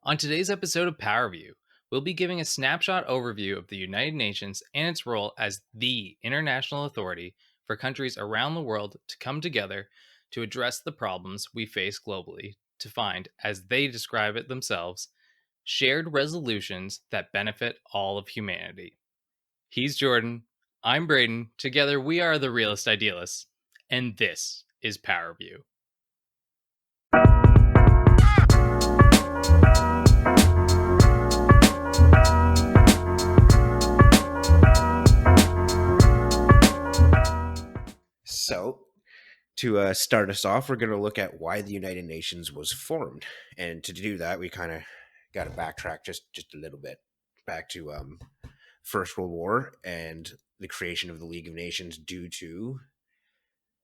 On today's episode of Powerview, we'll be giving a snapshot overview of the United Nations and its role as the international authority for countries around the world to come together to address the problems we face globally to find, as they describe it themselves, shared resolutions that benefit all of humanity. He's Jordan. I'm Braden. Together, we are the Realist Idealists, and this is Powerview. So, to start us off, we're going to look at why the United Nations was formed, and to do that, we kind of got to backtrack just a little bit back to First World War and the creation of the League of Nations due to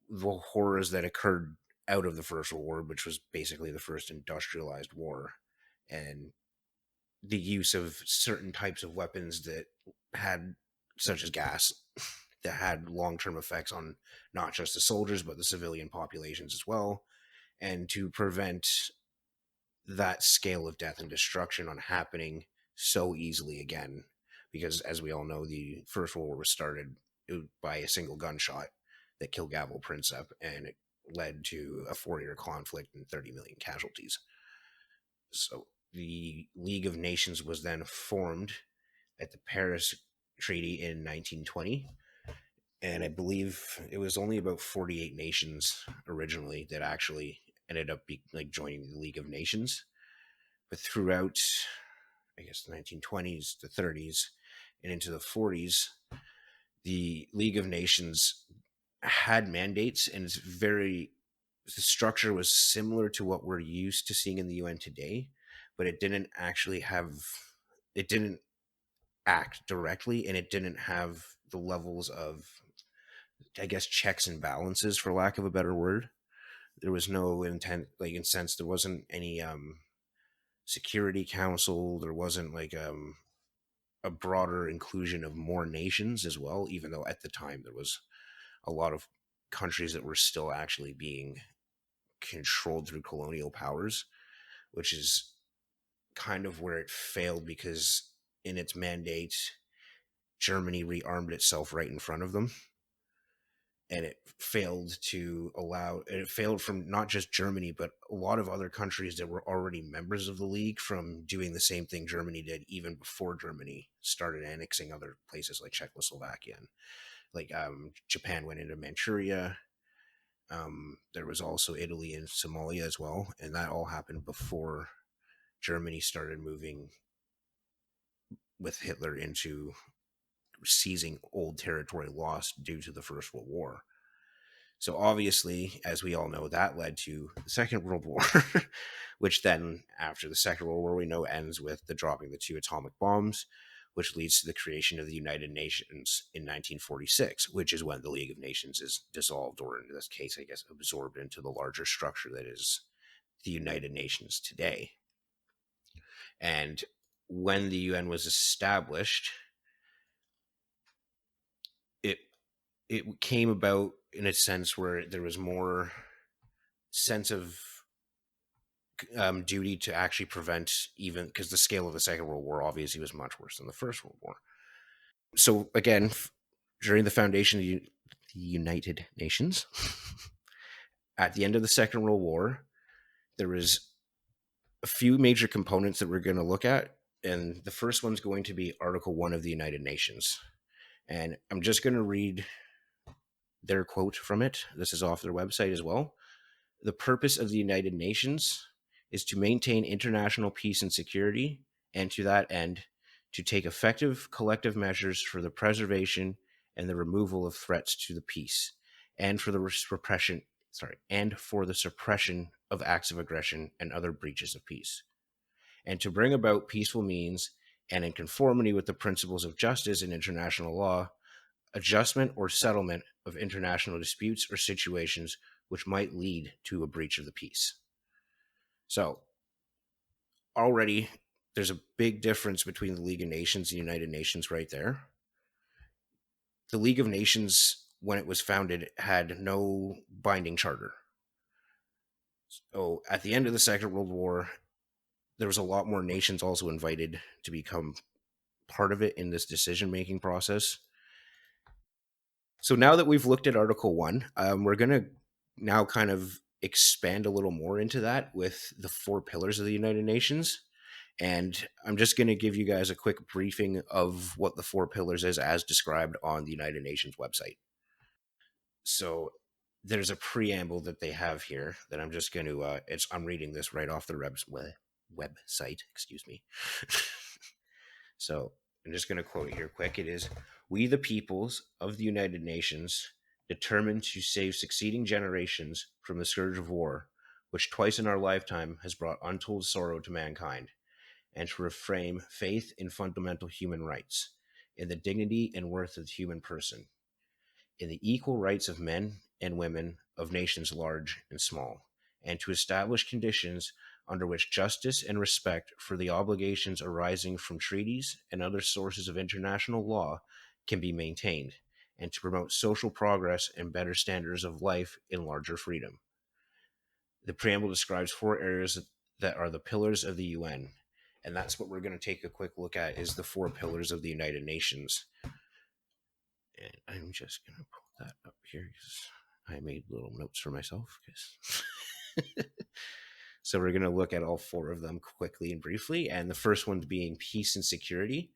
the horrors that occurred out of the First World War, which was basically the first industrialized war, and the use of certain types of weapons that had, such as gas, that had long-term effects on not just the soldiers but the civilian populations as well, and to prevent that scale of death and destruction on happening so easily again, because as we all know, the First World War was started by a single gunshot that killed Gavril Princip, and it led to a 4-year conflict and 30 million casualties. So the League of Nations was then formed at the Paris Treaty in 1920, and I believe it was only about 48 nations originally that actually ended up joining the League of Nations. But throughout, I guess, the 1920s, the 30s, and into the 40s, the League of Nations had mandates, and the structure was similar to what we're used to seeing in the UN today, but it didn't act directly, and it didn't have the levels of, I guess, checks and balances, for lack of a better word. There was no intent, there wasn't any Security Council. There wasn't a broader inclusion of more nations as well, even though at the time there was a lot of countries that were still actually being controlled through colonial powers, which is kind of where it failed, because in its mandate, Germany rearmed itself right in front of them. And it failed from not just Germany, but a lot of other countries that were already members of the League from doing the same thing Germany did even before Germany started annexing other places like Czechoslovakia. Japan went into Manchuria. There was also Italy and Somalia as well. And that all happened before Germany started moving with Hitler into seizing old territory lost due to the First World War. So obviously, as we all know, that led to the Second World War, which then, after the Second World War, we know ends with the dropping the 2 atomic bombs, which leads to the creation of the United Nations in 1946, which is when the League of Nations is dissolved, or in this case, I guess, absorbed into the larger structure that is the United Nations today. And when the UN was established, it came about in a sense where there was more sense of duty to actually prevent, even because the scale of the Second World War obviously was much worse than the First World War. So again, during the foundation of the United Nations, at the end of the Second World War, there was a few major components that we're going to look at, and the first one's going to be Article 1 of the United Nations. And I'm just going to read their quote from it. This is off their website as well. The purpose of the United Nations is to maintain international peace and security, and to that end, to take effective collective measures for the preservation and the removal of threats to the peace, and for the suppression of acts of aggression and other breaches of peace, and to bring about peaceful means and in conformity with the principles of justice and international law, adjustment or settlement of international disputes or situations which might lead to a breach of the peace. So, already, there's a big difference between the League of Nations and the United Nations right there. The League of Nations, when it was founded, had no binding charter. So, at the end of the Second World War, there was a lot more nations also invited to become part of it in this decision making process. So now that we've looked at Article 1, we're going to now kind of expand a little more into that with the four pillars of the United Nations. And I'm just going to give you guys a quick briefing of what the four pillars is as described on the United Nations website. So there's a preamble that they have here that I'm just going to, I'm reading this right off the website, excuse me. So I'm just going to quote it here quick. It is, "We, the peoples of the United Nations, determined to save succeeding generations from the scourge of war, which twice in our lifetime has brought untold sorrow to mankind, and to reframe faith in fundamental human rights, in the dignity and worth of the human person, in the equal rights of men and women of nations large and small, and to establish conditions under which justice and respect for the obligations arising from treaties and other sources of international law can be maintained, and to promote social progress and better standards of life in larger freedom." The preamble describes four areas that are the pillars of the UN, and that's what we're going to take a quick look at is the four pillars of the United Nations. And I'm just going to pull that up here because I made little notes for myself. So we're going to look at all four of them quickly and briefly. And the first one being peace and security.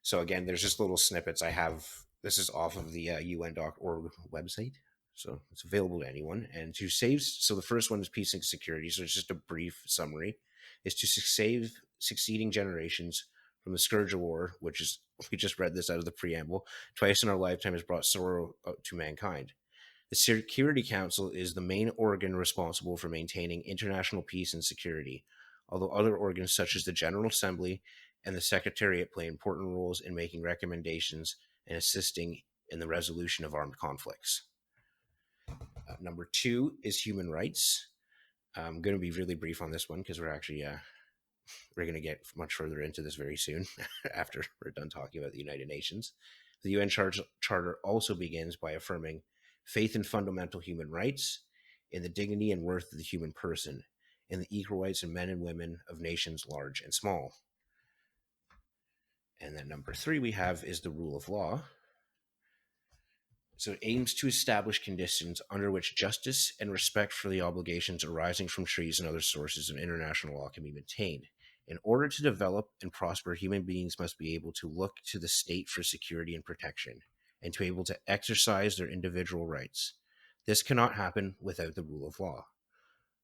So again, there's just little snippets I have. This is off of the UN.org website. So it's available to anyone. And to save, so the first one is peace and security. So it's just a brief summary, is to save succeeding generations from the scourge of war, which is, we just read this out of the preamble, twice in our lifetime has brought sorrow to mankind. The Security Council is the main organ responsible for maintaining international peace and security, although other organs such as the General Assembly and the Secretariat play important roles in making recommendations and assisting in the resolution of armed conflicts. Number two is human rights. I'm going to be really brief on this one because we're going to get much further into this very soon after we're done talking about the United Nations. The UN Charter also begins by affirming faith in fundamental human rights, in the dignity and worth of the human person, in the equal rights of men and women of nations large and small. And then number three we have is the rule of law. So it aims to establish conditions under which justice and respect for the obligations arising from treaties and other sources of international law can be maintained. In order to develop and prosper, human beings must be able to look to the state for security and protection, and to be able to exercise their individual rights. This cannot happen without the rule of law.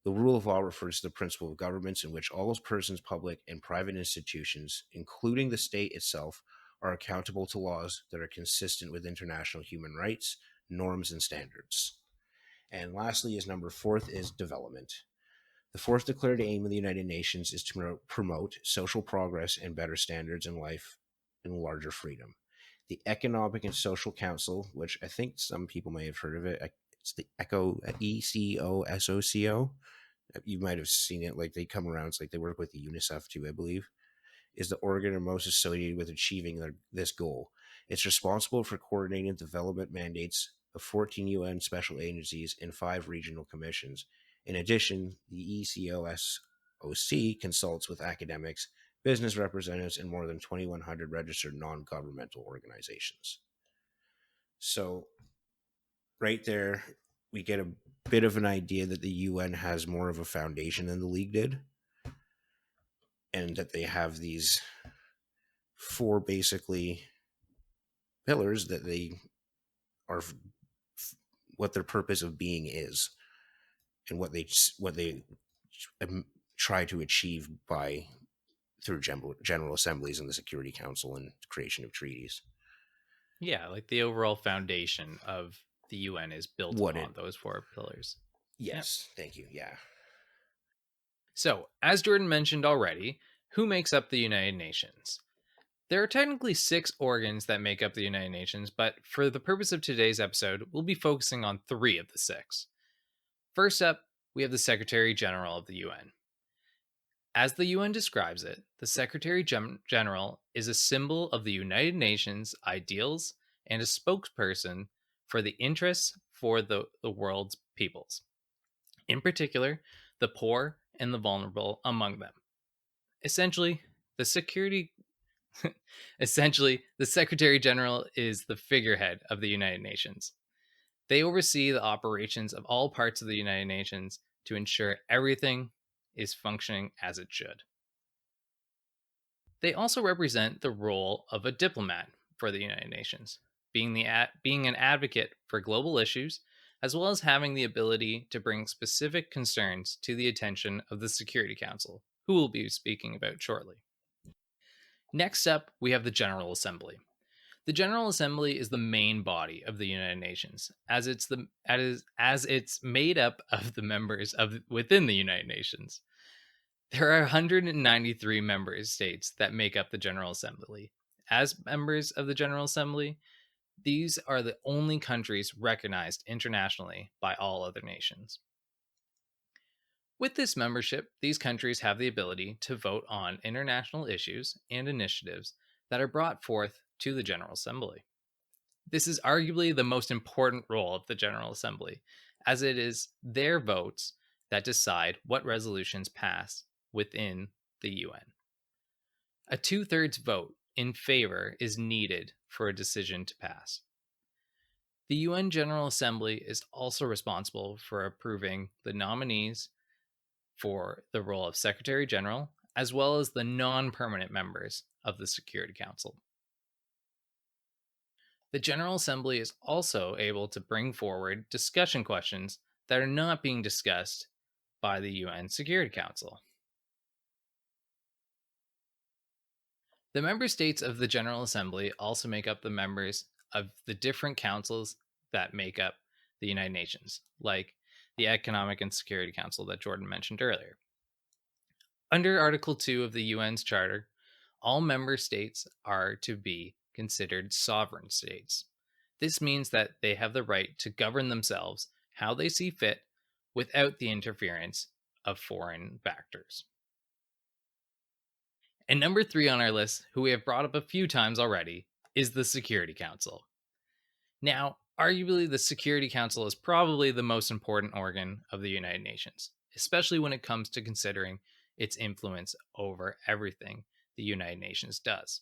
The rule of law refers to the principle of governments in which all persons, public and private institutions, including the state itself, are accountable to laws that are consistent with international human rights, norms, and standards. And lastly, is number fourth is development. The fourth declared aim of the United Nations is to promote social progress and better standards in life and larger freedom. The Economic and Social Council, which I think some people may have heard of it, it's the ECOSOCO. You might have seen it, like they come around. It's like they work with the UNICEF too, I believe, is the organ most associated with achieving this goal. It's responsible for coordinating development mandates of 14 UN special agencies and 5 regional commissions. In addition, the ECOSOC consults with academics, business representatives, and more than 2,100 registered non-governmental organizations. So right there, we get a bit of an idea that the UN has more of a foundation than the League did, and that they have these four basically pillars that they are what their purpose of being is, and what they try to achieve by through general assemblies and the Security Council and creation of treaties. Yeah, like the overall foundation of the UN is built What it upon those four pillars. Yep. Yes, thank you. Yeah. So, as Jordan mentioned already, who makes up the United Nations? There are technically 6 organs that make up the United Nations, but for the purpose of today's episode, we'll be focusing on 3 of the 6. First up, we have the Secretary General of the UN. As the UN describes it, the Secretary General is a symbol of the United Nations ideals and a spokesperson for the interests for the world's peoples, in particular, the poor and the vulnerable among them. Essentially, the security essentially, the Secretary General is the figurehead of the United Nations. They oversee the operations of all parts of the United Nations to ensure everything is functioning as it should. They also represent the role of a diplomat for the United Nations, being an advocate for global issues, as well as having the ability to bring specific concerns to the attention of the Security Council, who we'll be speaking about shortly. Next up, we have the General Assembly. The General Assembly is the main body of the United Nations, as it's made up of the members of within the United Nations. There are 193 member states that make up the General Assembly. As members of the General Assembly, these are the only countries recognized internationally by all other nations. With this membership, these countries have the ability to vote on international issues and initiatives that are brought forth to the General Assembly. This is arguably the most important role of the General Assembly, as it is their votes that decide what resolutions pass within the UN. A two-thirds vote in favor is needed for a decision to pass. The UN General Assembly is also responsible for approving the nominees for the role of Secretary General, as well as the non permanent members of the Security Council. The General Assembly is also able to bring forward discussion questions that are not being discussed by the UN Security Council. The member states of the General Assembly also make up the members of the different councils that make up the United Nations, like the Economic and Security Council that Jordan mentioned earlier. Under Article 2 of the UN's Charter, all member states are to be considered sovereign states. This means that they have the right to govern themselves how they see fit without the interference of foreign factors. And number 3 on our list, who we have brought up a few times already, is the Security Council. Now, arguably, the Security Council is probably the most important organ of the United Nations, especially when it comes to considering its influence over everything the United Nations does.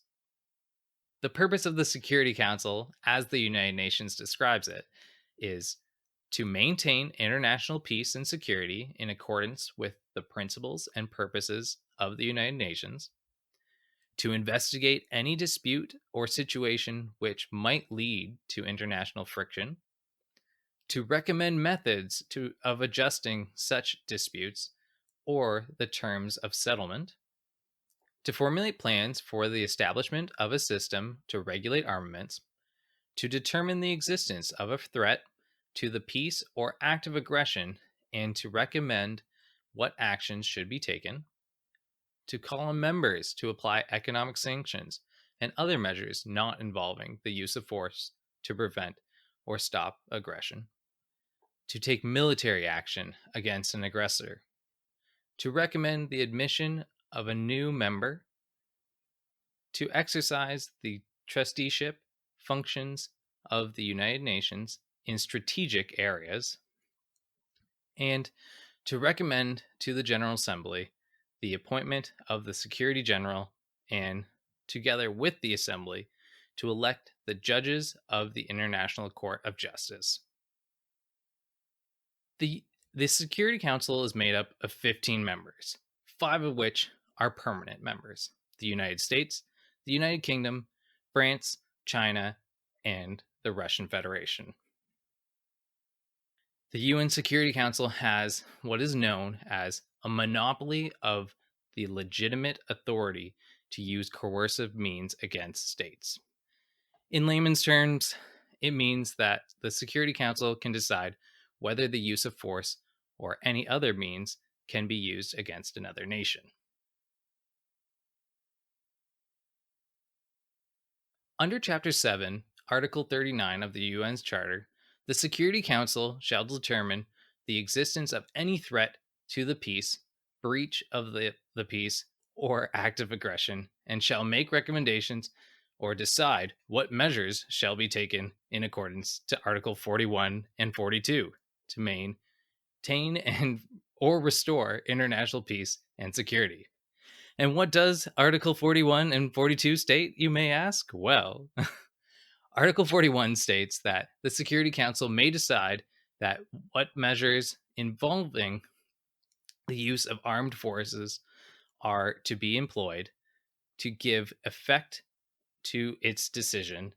The purpose of the Security Council, as the United Nations describes it, is to maintain international peace and security in accordance with the principles and purposes of the United Nations, to investigate any dispute or situation which might lead to international friction, to recommend methods of adjusting such disputes or the terms of settlement, to formulate plans for the establishment of a system to regulate armaments, to determine the existence of a threat to the peace or act of aggression, and to recommend what actions should be taken, to call on members to apply economic sanctions and other measures not involving the use of force to prevent or stop aggression, to take military action against an aggressor, to recommend the admission of a new member, to exercise the trusteeship functions of the United Nations in strategic areas, and to recommend to the General Assembly the appointment of the Secretary General and, together with the Assembly, to elect the judges of the International Court of Justice. The Security Council is made up of 15 members, 5 of which are permanent members: the United States, the United Kingdom, France, China, and the Russian Federation. The UN Security Council has what is known as a monopoly of the legitimate authority to use coercive means against states. In layman's terms, it means that the Security Council can decide whether the use of force or any other means can be used against another nation. Under Chapter 7, Article 39 of the UN's Charter, the Security Council shall determine the existence of any threat to the peace, breach of the peace, or act of aggression, and shall make recommendations or decide what measures shall be taken in accordance to Article 41 and 42 to maintain and or restore international peace and security. And what does Article 41 and 42 state, you may ask? Well, Article 41 states that the Security Council may decide that what measures involving the use of armed forces are to be employed to give effect to its decision,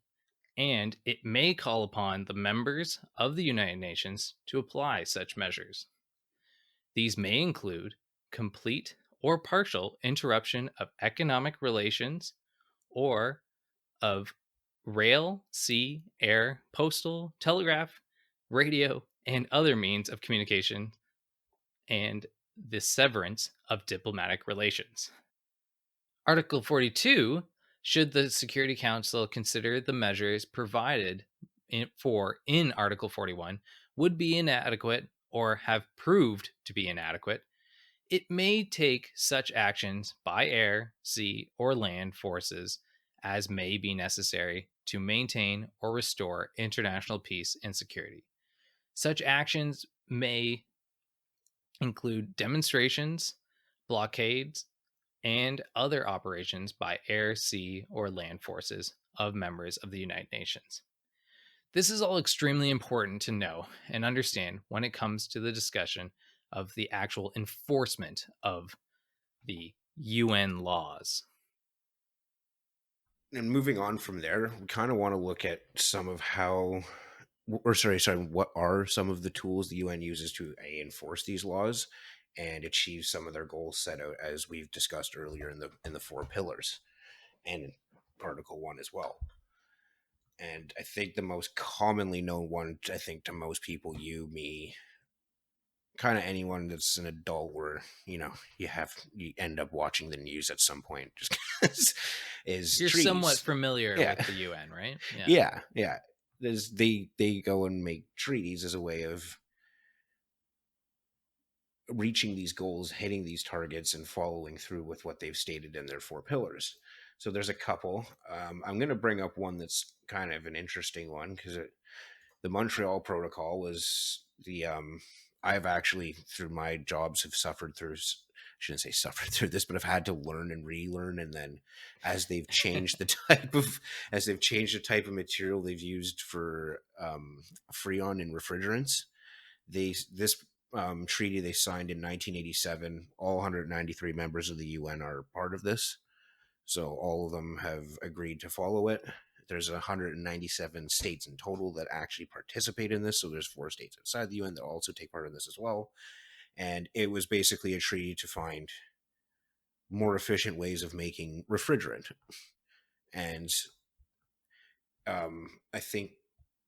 and it may call upon the members of the United Nations to apply such measures. These may include complete or partial interruption of economic relations or of rail, sea, air, postal, telegraph, radio, and other means of communication, and the severance of diplomatic relations. Article 42, should the Security Council consider the measures provided in Article 41 would be inadequate or have proved to be inadequate, it may take such actions by air, sea, or land forces as may be necessary to maintain or restore international peace and security. Such actions may include demonstrations, blockades, and other operations by air, sea, or land forces of members of the United Nations. This is all extremely important to know and understand when it comes to the discussion of the actual enforcement of the UN laws. And moving on from there, we kind of want to look at some of how, or sorry, what are some of the tools the UN uses to enforce these laws and achieve some of their goals set out, as we've discussed earlier in the four pillars and in Article 1 as well. And I think the most commonly known one, I think to most people, you, me, kind of anyone that's an adult, where you end up watching the news at some point, just 'cause, is You're somewhat treaties. familiar Yeah, with the UN, right? Yeah. yeah. They go and make treaties as a way of reaching these goals, hitting these targets, and following through with what they've stated in their four pillars. So there's a couple. I'm going to bring up one that's kind of an interesting one, because the Montreal Protocol was the I've actually, through my jobs, have suffered through. Shouldn't say suffered through this, but I've had to learn and relearn. And then, as they've changed the type of material they've used for freon and refrigerants, this treaty they signed in 1987. All 193 members of the UN are part of this, so all of them have agreed to follow it. There's 197 states in total that actually participate in this. So there's 4 states outside the UN that also take part in this as well. And it was basically a treaty to find more efficient ways of making refrigerant. And I think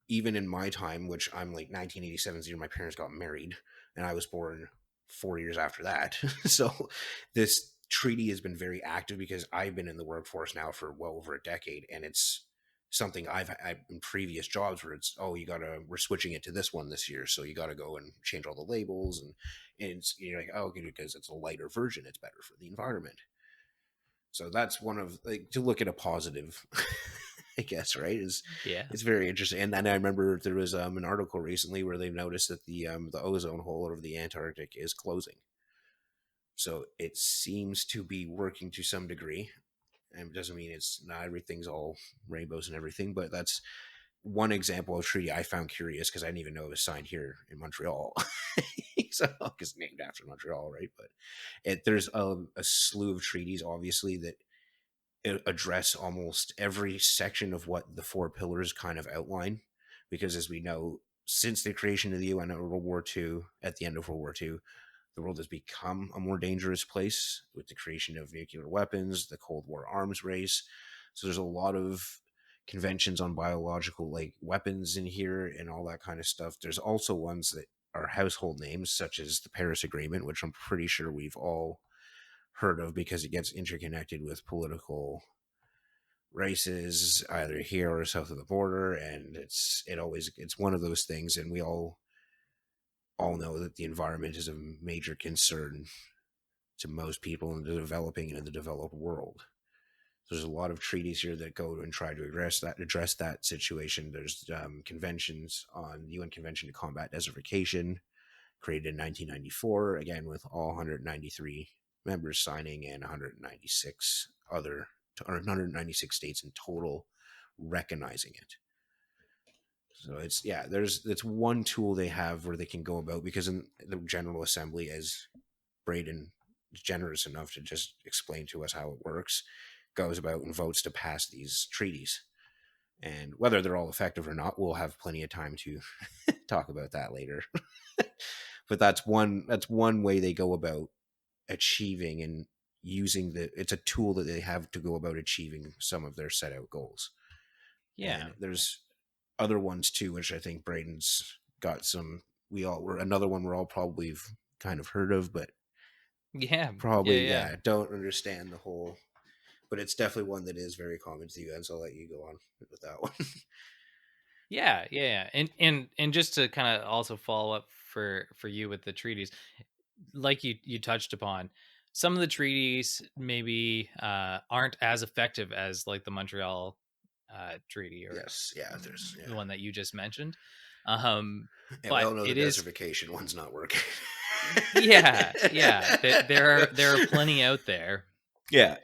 even in my time, which I'm like 1987's the year my parents got married, and I was born 4 years after that. So this treaty has been very active, because I've been in the workforce now for well over a decade, and it's something I've in previous jobs where it's, oh, we're switching it to this one this year, so you gotta go and change all the labels, and it's, you're like, oh, because it's a lighter version, it's better for the environment. So that's one of, like, to look at a positive, I guess, right? Is Yeah. It's very interesting. And then I remember there was an article recently where they've noticed that the ozone hole over the Antarctic is closing. So it seems to be working to some degree. And it doesn't mean it's not everything's all rainbows and everything, but that's one example of treaty I found curious, because I didn't even know it was signed here in Montreal. So it's named after Montreal, right? But there's a slew of treaties, obviously, that address almost every section of what the four pillars kind of outline. Because as we know, since the creation of the UN at World War II, at the end of World War II, the world has become a more dangerous place with the creation of nuclear weapons, the Cold War arms race. So there's a lot of conventions on biological, like, weapons in here and all that kind of stuff. There's also ones that are household names, such as the Paris Agreement, which I'm pretty sure we've all heard of, because it gets interconnected with political races either here or south of the border. And it's one of those things, and we all know that the environment is a major concern to most people in the developing and in the developed world. There's a lot of treaties here that go and try to address that situation. There's conventions on the UN Convention to Combat Desertification, created in 1994, again with all 193 members signing and 196 other, or 196 states in total recognizing it. So it's, yeah, it's one tool they have where they can go about, because in the General Assembly, as Braden is generous enough to just explain to us how it works, goes about and votes to pass these treaties. And whether they're all effective or not, we'll have plenty of time to talk about that later. But that's one way they go about achieving and using it's a tool that they have to go about achieving some of their set out goals. Yeah. And there's other ones too, which I think Braden's got some. We all were another one we're all probably kind of heard of, but Yeah. Yeah. probably, Yeah. yeah, don't understand the whole. But it's definitely one that is very common to the UN. So I'll let you go on with that one. Yeah, yeah, yeah. And just to kind of also follow up for you with the treaties, like you touched upon, some of the treaties maybe aren't as effective as like the Montreal treaty, or Yes, yeah, there's, the yeah, one that you just mentioned. Um, and we but all know the it is, desertification one's not working. yeah, yeah. There are plenty out there. Yeah,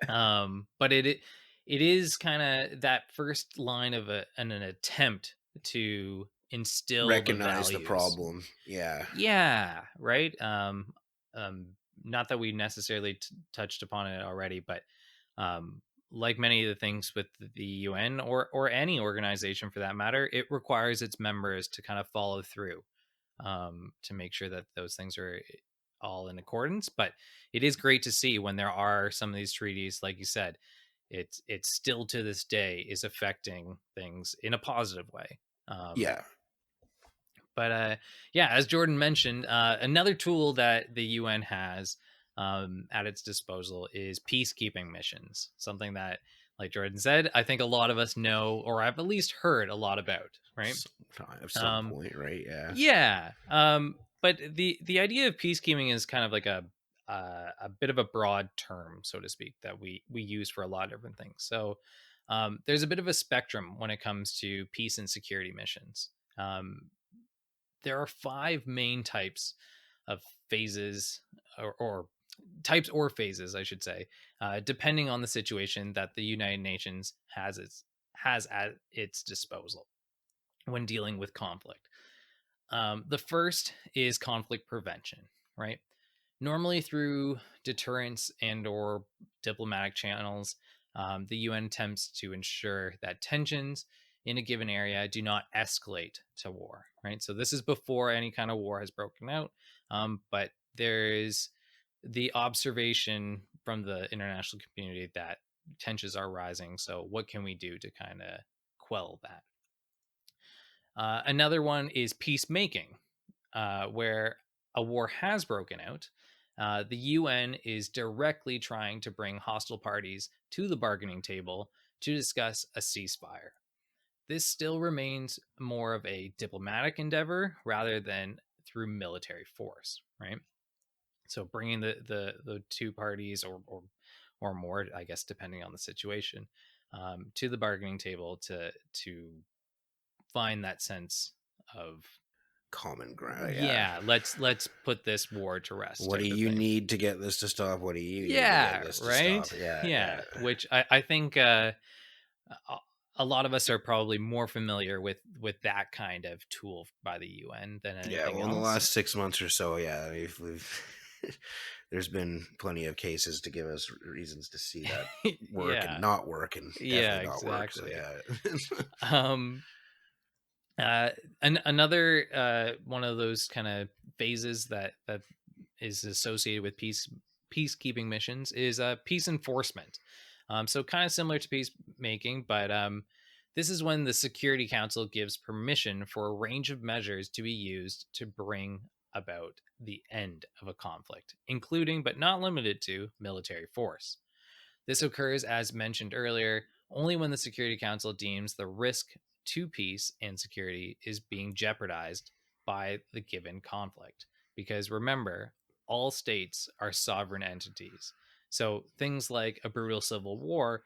But it is kind of that first line of an attempt to instill the recognize the values. problem. Yeah, Yeah, right. Um, Not that we necessarily touched upon it already, but um, like many of the things with the UN, or any organization for that matter, it requires its members to kind of follow through, to make sure that those things are all in accordance. But it is great to see when there are some of these treaties, like you said, it's still to this day is affecting things in a positive way. Um, yeah, but Yeah, as Jordan mentioned, another tool that the UN has at its disposal is peacekeeping missions. Something that, like Jordan said, I think a lot of us know, or have at least heard a lot about, right? sometime at some Um, point, right? Yeah, yeah. But the idea of peacekeeping is kind of like a bit of a broad term, so to speak, that we use for a lot of different things. So there's a bit of a spectrum when it comes to peace and security missions. There are five main types of phases, or types or phases, I should say, depending on the situation that the United Nations has at its disposal when dealing with conflict. The first is conflict prevention, right? Normally through deterrence and or diplomatic channels, the UN attempts to ensure that tensions in a given area do not escalate to war, right? So this is before any kind of war has broken out, but there is the observation from the international community that tensions are rising. So what can we do to kind of quell that? Another one is peacemaking, where a war has broken out. The UN is directly trying to bring hostile parties to the bargaining table to discuss a ceasefire. This still remains more of a diplomatic endeavor rather than through military force, right? So bringing the two parties, or more, I guess, depending on the situation, to the bargaining table to find that sense of, common ground. Yeah, yeah, let's put this war to rest, what do type of you thing. need to get this to stop? What do you need to get Yeah, this to stop? right. Yeah, Yeah, yeah, which I think a a lot of us are probably more familiar with that kind of tool by the UN than yeah. anything Well, in the else. last 6 months or so, yeah, we've there's been plenty of cases to give us reasons to see that work and Yeah, not work, and yeah, definitely not work. So exactly. yeah, Um, uh, another one of those kind of phases that is associated with peacekeeping missions is peace enforcement. So kind of similar to peacemaking, but this is when the Security Council gives permission for a range of measures to be used to bring about the end of a conflict, including but not limited to military force. This occurs, as mentioned earlier, only when the Security Council deems the risk to peace and security is being jeopardized by the given conflict. Because remember, all states are sovereign entities. So things like a brutal civil war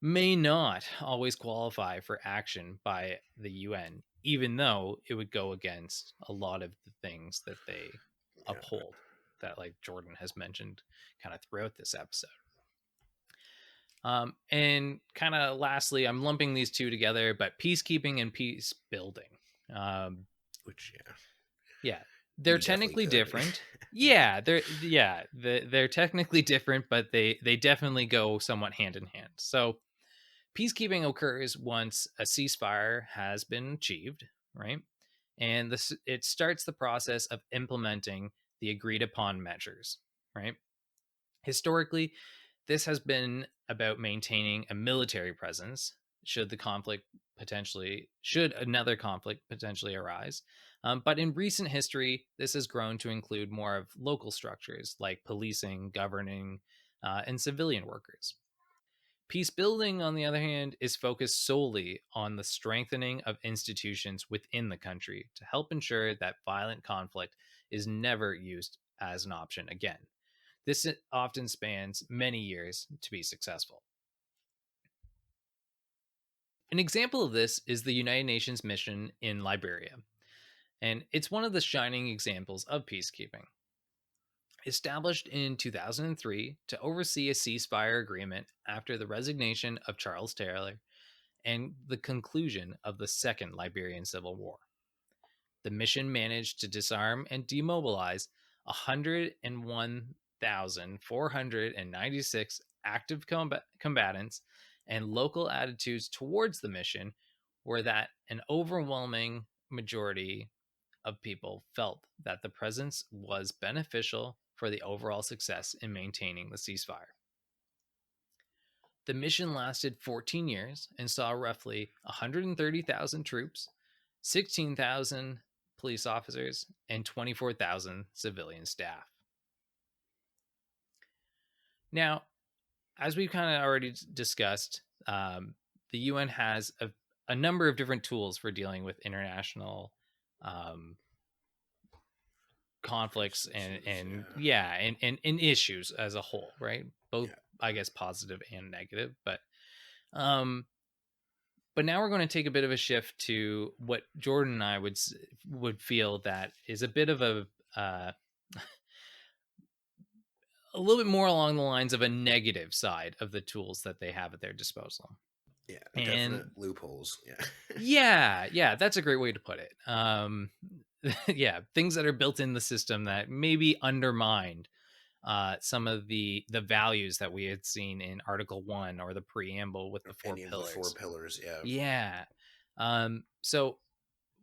may not always qualify for action by the UN, even though it would go against a lot of the things that they yeah. uphold. that like Jordan has mentioned kind of throughout this episode. And kind of lastly, I'm lumping these two together, but peacekeeping and peace building. Um, Which, yeah, they're you definitely technically could. different. Yeah. They're technically different, but they definitely go somewhat hand in hand. So peacekeeping occurs once a ceasefire has been achieved, right? And this it starts the process of implementing the agreed upon measures, right? Historically, this has been about maintaining a military presence should another conflict potentially arise. But in recent history, this has grown to include more of local structures like policing, governing, and civilian workers. Peace building, on the other hand, is focused solely on the strengthening of institutions within the country to help ensure that violent conflict is never used as an option again. This often spans many years to be successful. An example of this is the United Nations mission in Liberia, and it's one of the shining examples of peacekeeping. Established in 2003 to oversee a ceasefire agreement after the resignation of Charles Taylor and the conclusion of the Second Liberian Civil War. The mission managed to disarm and demobilize 101,496 active combatants, and local attitudes towards the mission were that an overwhelming majority of people felt that the presence was beneficial for the overall success in maintaining the ceasefire. The mission lasted 14 years and saw roughly 130,000 troops, 16,000 police officers, and 24,000 civilian staff. Now, as we've kind of already discussed, the UN has a number of different tools for dealing with international conflicts and issues as a whole, right? Both, Yeah. I guess, positive and negative. Um, but now we're going to take a bit of a shift to what Jordan and I would feel that is a bit of a little bit more along the lines of a negative side of the tools that they have at their disposal. Yeah. Definite And loopholes. Yeah. yeah, that's a great way to put it. Yeah, things that are built in the system that maybe undermined some of the values that we had seen in Article 1 or the preamble with Or the four any of the four pillars. pillars. Yeah. Yeah. So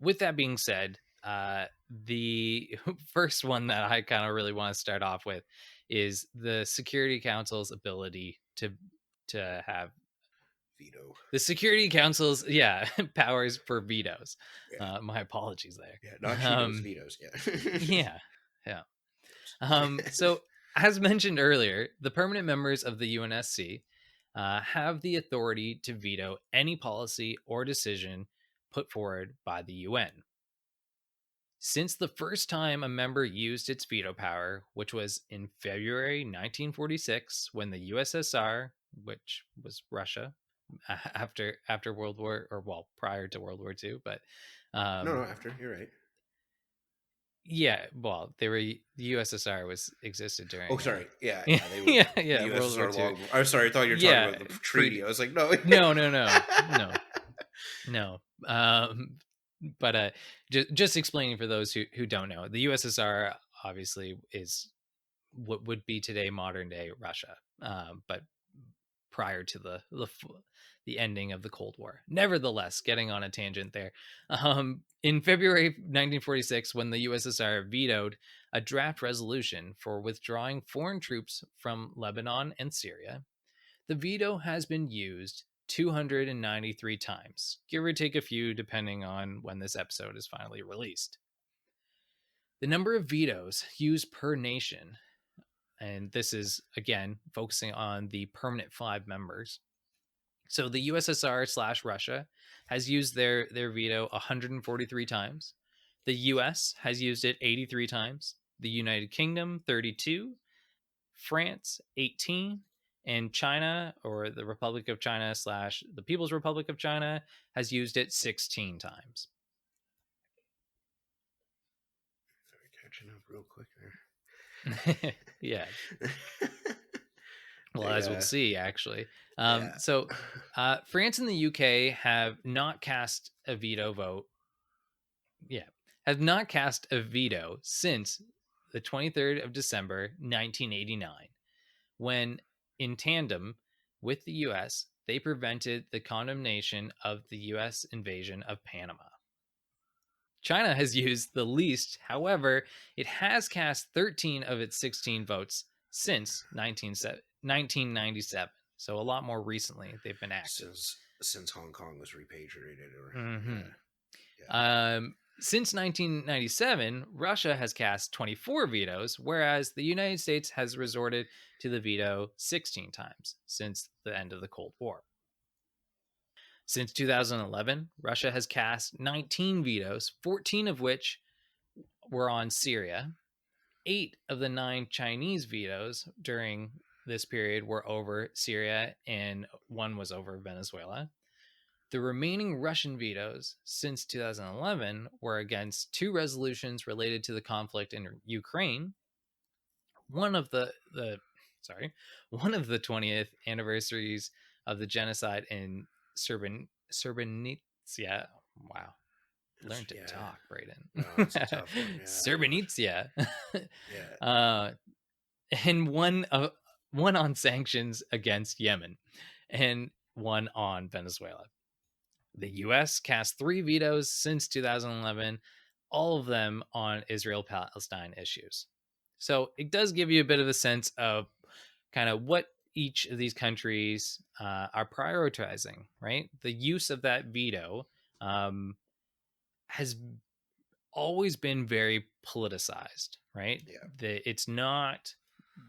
with that being said, the first one that I kind of really want to start off with is the Security Council's ability to have Veto. the Security Council's powers for vetoes. Yeah. My apologies there. Yeah. Not Cheetos, vetoes. Yeah. Yeah, yeah. Oops. So as mentioned earlier, the permanent members of the UNSC have the authority to veto any policy or decision put forward by the UN. Since the first time a member used its veto power, which was in February 1946, when the USSR, which was Russia, after World War, or well, prior to World War II, but No, after. You're right. yeah, well, the USSR was existed Oh, during sorry. Yeah. yeah, They were the yeah, World War USSR II. long. I'm sorry. I thought you were talking Yeah, about the treaty. I was like, no. no. But just explaining for those who don't know, the USSR obviously is what would be today modern day Russia, but prior to the ending of the Cold War. Nevertheless, getting on a tangent there. In February 1946, when the USSR vetoed a draft resolution for withdrawing foreign troops from Lebanon and Syria, the veto has been used 293 times, give or take a few depending on when this episode is finally released. The number of vetoes used per nation, and this is again focusing on the permanent 5 members. So the USSR/Russia has used their veto 143 times. The US has used it 83 times. The United Kingdom 32, France 18, and China, or the Republic of China slash the People's Republic of China, has used it 16 times. Sorry, catching up real quick there. Yeah. Well, as we'll Yeah, see, actually. yeah. France and the UK have not cast a veto vote. Yeah, have not cast a veto since the 23rd of December, 1989, when, in tandem with the US, they prevented the condemnation of the US invasion of Panama. China has used the least. However, it has cast 13 of its 16 votes since 1997. So a lot more recently, they've been active. Since Hong Kong was repatriated, or Hmm. yeah, yeah. Since 1997, Russia has cast 24 vetoes, whereas the United States has resorted to the veto 16 times since the end of the Cold War. Since 2011, Russia has cast 19 vetoes, 14 of which were on Syria. 8 of the 9 Chinese vetoes during this period were over Syria, and one was over Venezuela. The remaining Russian vetoes since 2011 were against 2 resolutions related to the conflict in Ukraine. One of the sorry, one of the 20th anniversaries of the genocide in Srebrenica. Wow, learned to Yeah. talk, Braden. No, it's a tough one. Yeah, Srebrenica. yeah. uh, and one on sanctions against Yemen, and one on Venezuela. The US cast 3 vetoes since 2011, all of them on Israel Palestine issues. So it does give you a bit of a sense of kind of what each of these countries are prioritizing, right? The use of that veto um, has always been very politicized, right? Yeah. It's not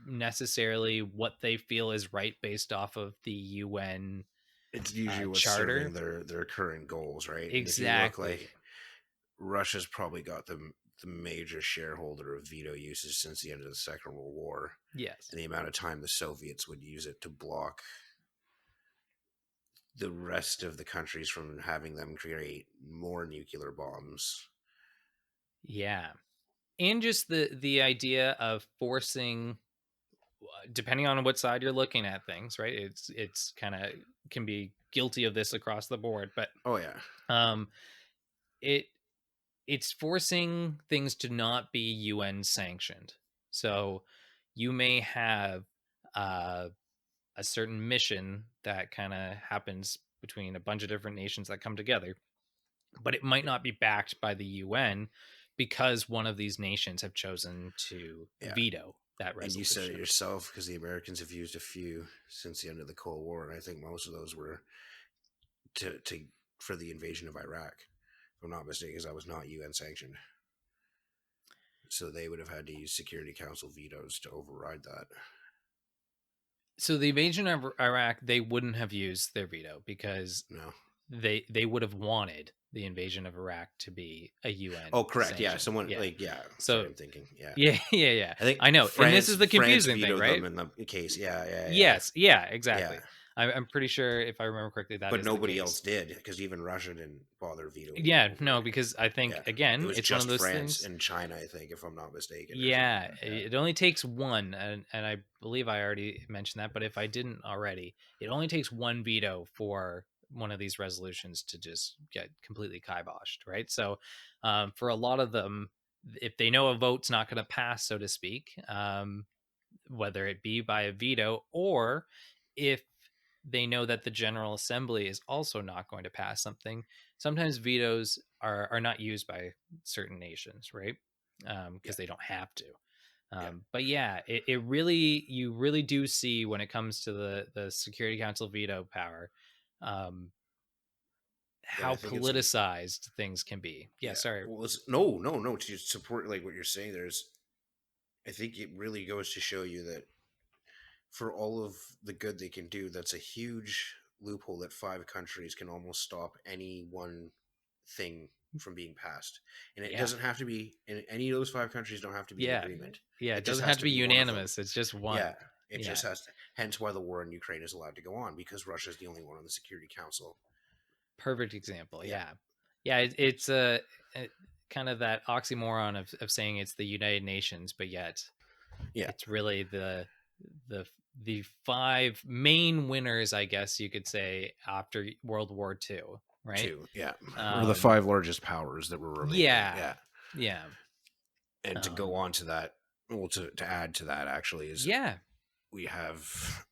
necessarily what they feel is right based off of the UN It's usually what's serving charter. their current goals, right? And if you look, like, Exactly. Russia's probably got the major shareholder of veto usage since the end of the Second World War, Yes. and the amount of time the Soviets would use it to block the rest of the countries from having them create more nuclear bombs. Yeah. And just the idea of forcing, depending on what side you're looking at things, right? It's kind of can be guilty of this across the board, but Oh yeah, um it it's forcing things to not be UN sanctioned. So you may have uh a certain mission that kind of happens between a bunch of different nations that come together, but it might not be backed by the UN because one of these nations have chosen to yeah. veto that And you said it resolution. yourself, because the Americans have used a few since the end of the Cold War, and I think most of those were to for the invasion of Iraq. If I'm not mistaken, because that was not UN sanctioned. So they would have had to use Security Council vetoes to override that. So the invasion of Iraq, they wouldn't have used their veto because No. they would have wanted the invasion of Iraq to be a UN Oh, correct. Yeah, sanctioned. someone Yeah. like, yeah. Sorry, So I'm thinking. Yeah, yeah, yeah, yeah. I think I know. And this is the France confusing thing, vetoed right? them in the case. Yeah, yeah, yeah, Yes, yeah, yeah. exactly. I'm pretty sure if I remember correctly that But is the nobody case. else did, because even Russia didn't bother vetoing Yeah, no, over. because I think Yeah, it again, was it's one of just those France things. and China, I think, if I'm not mistaken, or something like Yeah, that. Yeah, it only takes one, and I believe I already mentioned that, but if I didn't already, it only takes one veto for one of these resolutions to just get completely kiboshed, right? So, for a lot of them, if they know a vote's not going to pass, so to speak, whether it be by a veto or if they know that the General Assembly is also not going to pass something, sometimes vetoes are not used by certain nations, right? yeah, Because they don't have to. yeah, But yeah, it really, you really do see when it comes to the Security Council veto power, um, yeah. I how think it's politicized things can be. Yeah, yeah. sorry. Well, no. To support like what you're saying, I think it really goes to show you that for all of the good they can do, that's a huge loophole that 5 countries can almost stop any one thing from being passed. And it Yeah, doesn't have to be, and any of those 5 countries don't have to be in yeah, agreement. yeah. It It just doesn't has have to to be be one of them. unanimous. It's just Yeah. one. It just Yeah. has to, hence why the war in Ukraine is allowed to go on, because Russia is the only one on the Security Council. Perfect example. Yeah. Yeah. Yeah. It's a kind of that oxymoron of saying it's the United Nations, but yet Yeah, it's really the the five main winners, I guess you could say, after World War II, right? two. Yeah, or the Um, five largest powers that were remaining. yeah, Yeah, yeah, and to go um, on to that, well, to add to that actually is yeah, we have,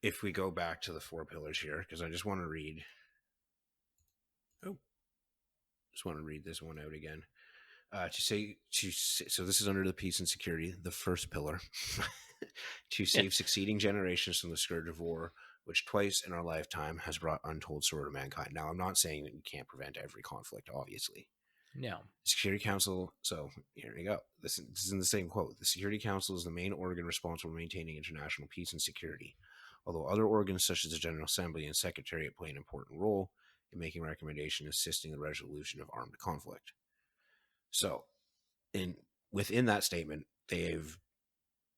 if we go back to the four pillars here, because I just want to read. Oh, just want to read this one out again. So this is under the peace and security, the first pillar, to yeah. save succeeding generations from the scourge of war, which twice in our lifetime has brought untold sorrow to mankind. Now, I'm not saying that you can't prevent every conflict, obviously. No. The Security Council, so here we go. This is in the same quote. The Security Council is the main organ responsible for maintaining international peace and security. Although other organs such as the General Assembly and Secretariat play an important role in making recommendations assisting the resolution of armed conflict. So, in within that statement, they've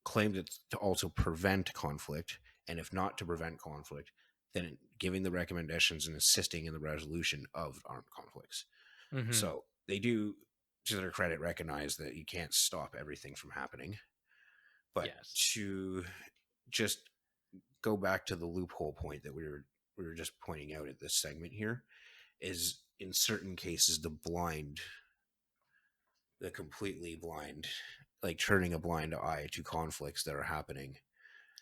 claimed it to also prevent conflict, and if not to prevent conflict, then giving the recommendations and assisting in the resolution of armed conflicts. Hmm. So they do, to their credit, recognize that you can't stop everything from happening. But Yes. to just go back to the loophole point that we were just pointing out at this segment here, is in certain cases the completely blind, like turning a blind eye to conflicts that are happening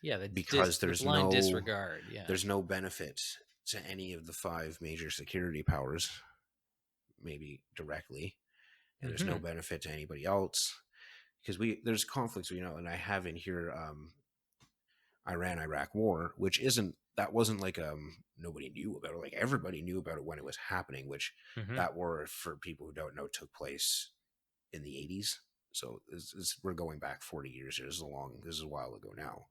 Yeah. because The blind disregard. Yeah. there's no benefit to any of the five major security powers, maybe directly, and there's no Hmm. benefit to anybody else because we there's conflicts we know, and I have in here Iran Iraq war, which isn't that wasn't like nobody knew about it, like everybody knew about it when it was happening, which Hmm. that war, for people who don't know, took place in the 80s. So we're going back 40 years. This is a while ago now.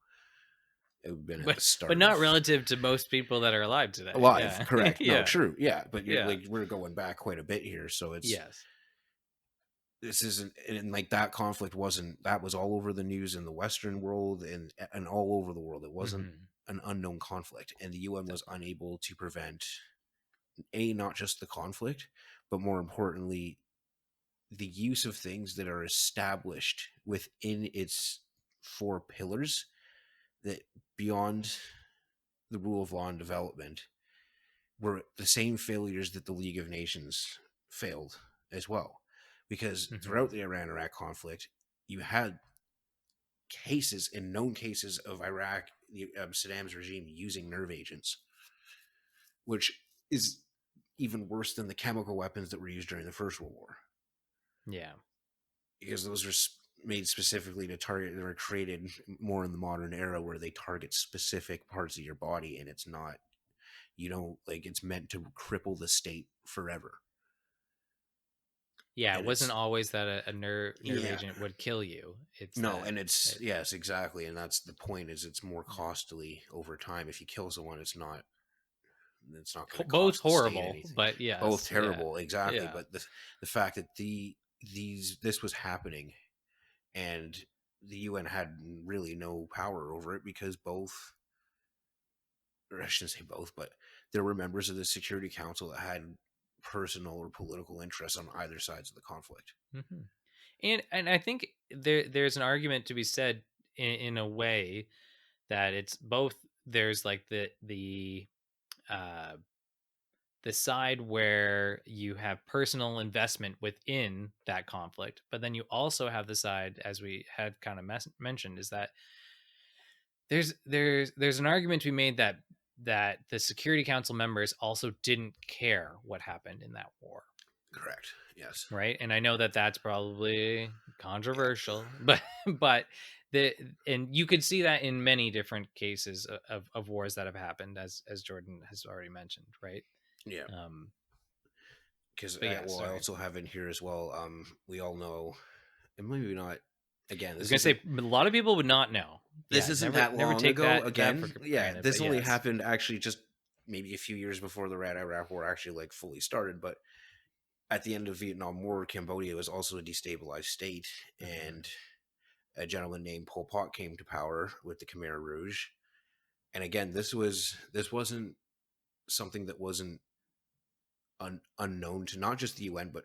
It would have been at the But start not of relative to most people that are alive today. alive, Yeah. correct? No, Yeah. true, yeah. But you're Yeah. like we're going back quite a bit here, so it's Yes. this isn't, and like that conflict wasn't, that was all over the news in the Western world and all over the world. It wasn't Hmm. an unknown conflict, and the UN was Definitely. unable to prevent not just the conflict, but more importantly, the use of things that are established within its four pillars that beyond the rule of law and development were the same failures that the League of Nations failed as well. Because Hmm. throughout the Iran Iraq conflict, you had cases and known cases of Iraq, Saddam's regime using nerve agents, which is even worse than the chemical weapons that were used during the First World War, Yeah. because those were made specifically to target. They were created more in the modern era where they target specific parts of your body, and it's not, you don't like, it's meant to cripple the state forever. Yeah. It And wasn't it's, always that a nerve yeah, agent would kill you. It's no, that and it's, it, yes, exactly, and that's the point. Is it's more costly over time. If you kill someone, it's not going to both cost the state horrible, anything. but Both yes. Yeah. terrible, exactly. Yeah. But the fact that this was happening, and the UN had really no power over it because both, or I shouldn't say both, but there were members of the Security Council that had personal or political interests on either sides of the conflict. Hmm. And I think there's an argument to be said in a way that it's both. There's like uh the side where you have personal investment within that conflict, but then you also have the side, as we had kind of mentioned, is that there's an argument to be made that the Security Council members also didn't care what happened in that war, Correct. Yes. right? And I know that that's probably Yeah. controversial, but the and you could see that in many different cases of wars that have happened, as Jordan has already mentioned, right? Yeah. um Because but yeah, I sorry. also have in here as well. We all know, and maybe not. Again, I was gonna say a lot of people would not know. this Yeah, isn't never that never long take ago. that Again, for yeah, granted. But this only yes. happened actually just maybe a few years before the Red Iraq War actually like fully started. But at the end of Vietnam War, Cambodia was also a destabilized state, Hmm. and a gentleman named Pol Pot came to power with the Khmer Rouge. And again, this wasn't something that wasn't unknown to not just the UN but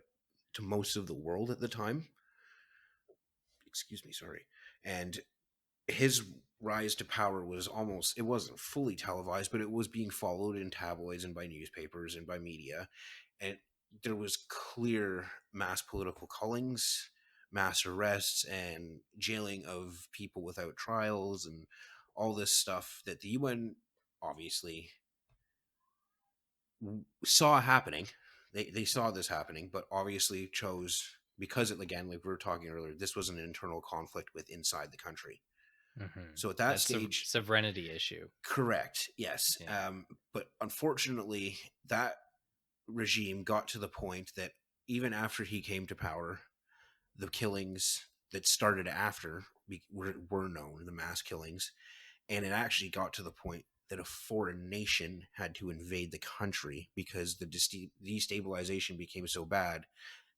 to most of the world at the time. Excuse me, sorry. And his rise to power was almost, it wasn't fully televised, but it was being followed in tabloids and by newspapers and by media. And there was clear mass political cullings, mass arrests, and jailing of people without trials, and all this stuff that the UN obviously saw happening. They saw this happening, but obviously chose, because it, again, like we were talking earlier, this was an internal conflict with inside the country. Hmm. So at that That's a stage, sovereignty issue. correct, yes. Yeah. But unfortunately, that regime got to the point that even after he came to power, the killings that started after were known, the mass killings, and it actually got to the point that a foreign nation had to invade the country because the destabilization became so bad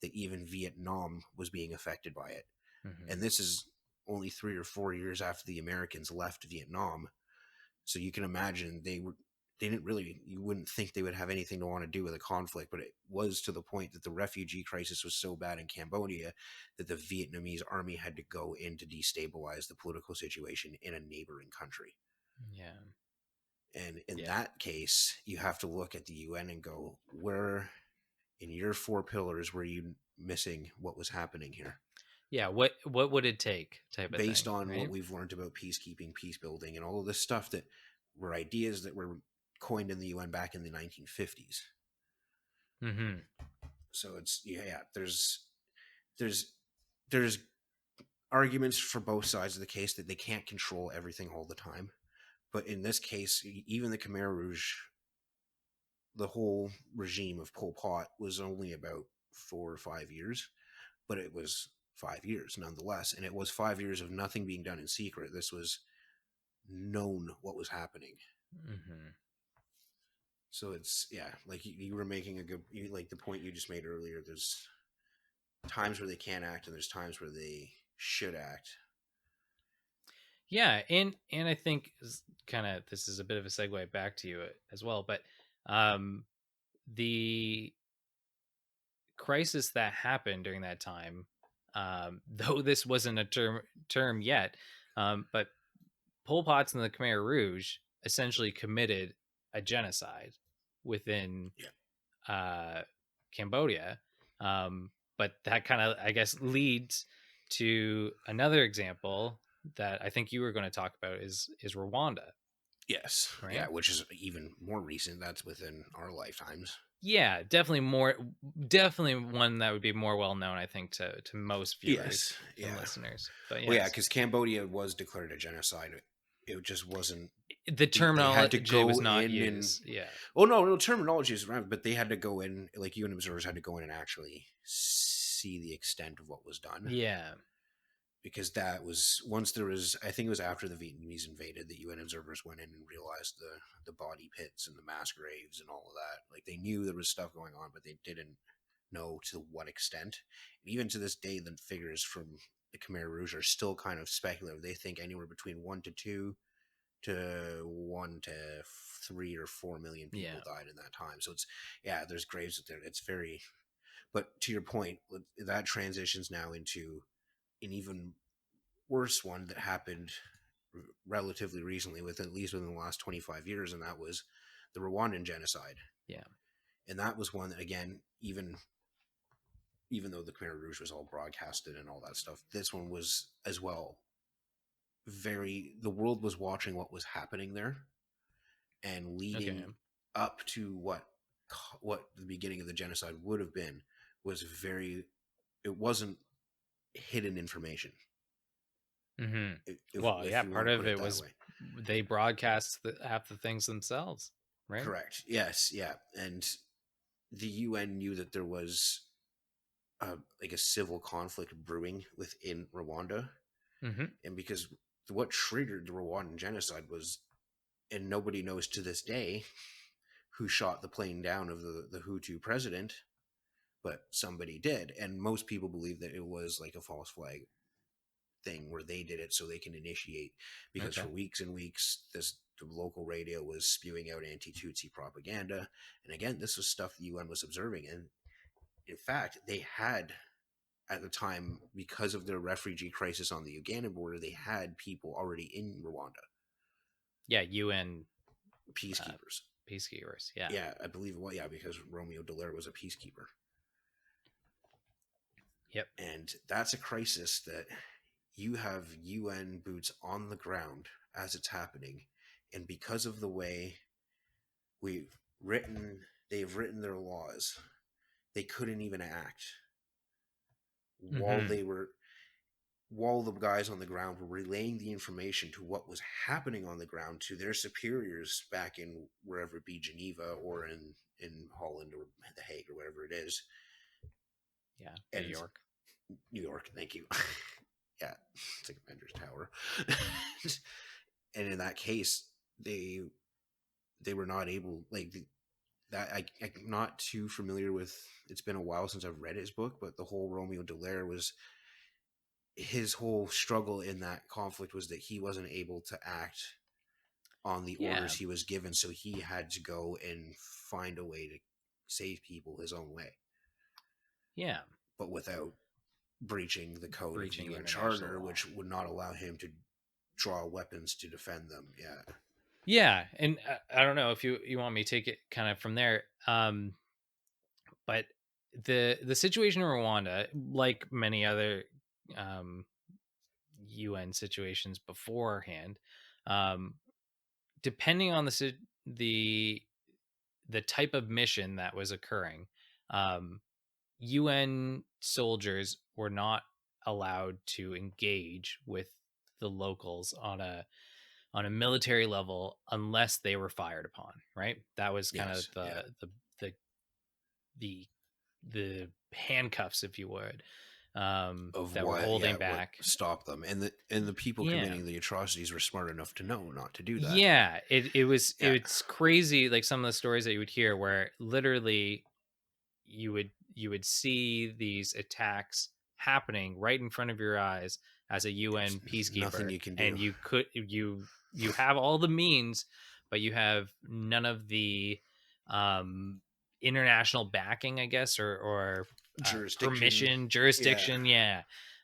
that even Vietnam was being affected by it. Hmm. And this is only 3 or 4 years after the Americans left Vietnam. So you can imagine they didn't really, you wouldn't think they would have anything to want to do with a conflict, but it was to the point that the refugee crisis was so bad in Cambodia that the Vietnamese army had to go in to destabilize the political situation in a neighboring country. Yeah. And in Yeah. that case, you have to look at the UN and go, where in your four pillars were you missing what was happening here? Yeah. What would it take, type of Based thing, on what right? we've learned about peacekeeping, peace building, and all of this stuff that were ideas that were coined in the UN back in the 1950s. Hmm. So it's, yeah, there's there's arguments for both sides of the case that they can't control everything all the time. But in this case, even the Khmer Rouge, the whole regime of Pol Pot was only about 4 or 5 years, but it was 5 years nonetheless. And it was 5 years of nothing being done in secret. This was known what was happening. Hmm. So it's, yeah, like you were making a good, like the point you just made earlier. There's times where they can't act, and there's times where they should act. Yeah, and I think kind of this is a bit of a segue back to you as well, but um, the crisis that happened during that time, though this wasn't a term yet, but Pol Pot's and the Khmer Rouge essentially committed a genocide within Yeah. uh, Cambodia. But that kind of, I guess, leads to another example that I think you were going to talk about is Rwanda, Yes. Yeah. right? Which is even more recent. That's within our lifetimes. Yeah, definitely one that would be more well known, I think, to most Yes. viewers and Yeah. listeners. But Well, yeah, yes, because Cambodia was declared a genocide. It just wasn't. the They had to terminology was go not in and. used. Yeah, Oh no, no terminology is right, but they had to go in. Like UN observers had to go in and actually see the extent of what was done, yeah, because that was, once there was, I think it was after the Vietnamese invaded, the UN observers went in and realized the body pits and the mass graves and all of that. Like they knew there was stuff going on, but they didn't know to what extent. And even to this day, the figures from the Khmer Rouge are still kind of speculative. They think anywhere between 1 to 2 to 1 to 3 or 4 million yeah. people died in that time. So it's, yeah, there's graves there. It's very, but to your point, that transitions now into an even worse one that happened relatively recently, with at least within the last 25 years, and that was the Rwandan genocide. Yeah. And that was one that, again, even though the Khmer Rouge was all broadcasted and all that stuff, this one was as well very, the world was watching what was happening there, and Okay. leading up to what the beginning of the genocide would have been was very, it wasn't hidden information, Hmm. if Well, yeah, you part want to put of it it that was way. they broadcast half the things themselves, right? Correct. Yes. Yeah. And the UN knew that there was like a civil conflict brewing within Rwanda, Hmm. and because what triggered the Rwandan genocide was, and nobody knows to this day who shot the plane down of the Hutu president, but somebody did, and most people believe that it was like a false flag thing where they did it so they can initiate, because for Okay. weeks and weeks the local radio was spewing out anti-Tutsi propaganda, and again, this was stuff the UN was observing, and in fact, they had at the time, because of the refugee crisis on the Ugandan border, they had people already in Rwanda, Yeah, UN uh, peacekeepers. peacekeepers. Yeah. Yeah, I believe. Well, yeah, because Romeo Dallaire was a peacekeeper, Yep. and that's a crisis that you have UN boots on the ground as it's happening, and because of the way we've written, they've written their laws, they couldn't even act while Mm-hmm. they were while the guys on the ground were relaying the information to what was happening on the ground to their superiors back in wherever it be, Geneva or in Holland or The Hague or whatever it is. Yeah. New And York. New York, thank you. Yeah, it's like Avengers Tower. And in that case, they were not able, like, that I'm not too familiar with. It's been a while since I've read his book, but the whole Romeo Dallaire was his whole struggle in that conflict was that he wasn't able to act on the Yeah. orders he was given, so he had to go and find a way to save people his own way, Yeah. but without breaching the code of the Breaching UN international Charter, law. which would not allow him to draw weapons to defend them. Yeah, Yeah, and I don't know if you want me to take it kind of from there. But the situation in Rwanda, like many other um, UN situations beforehand, um, depending on the the type of mission that was occurring, um, UN soldiers were not allowed to engage with the locals on a military level unless they were fired upon. Right, that was kind of yes, yeah, the the the handcuffs, if you would, of that were what, yeah, holding what back. stopped them, and the people Yeah, committing the atrocities were smart enough to know not to do that. yeah. Yeah, It's crazy. Like some of the stories that you would hear, where literally you would see these attacks happening right in front of your eyes as a there's UN nothing peacekeeper, you can do. and you have all the means, but you have none of the um, international backing, I guess, or Jurisdiction, permission, yeah, jurisdiction, yeah,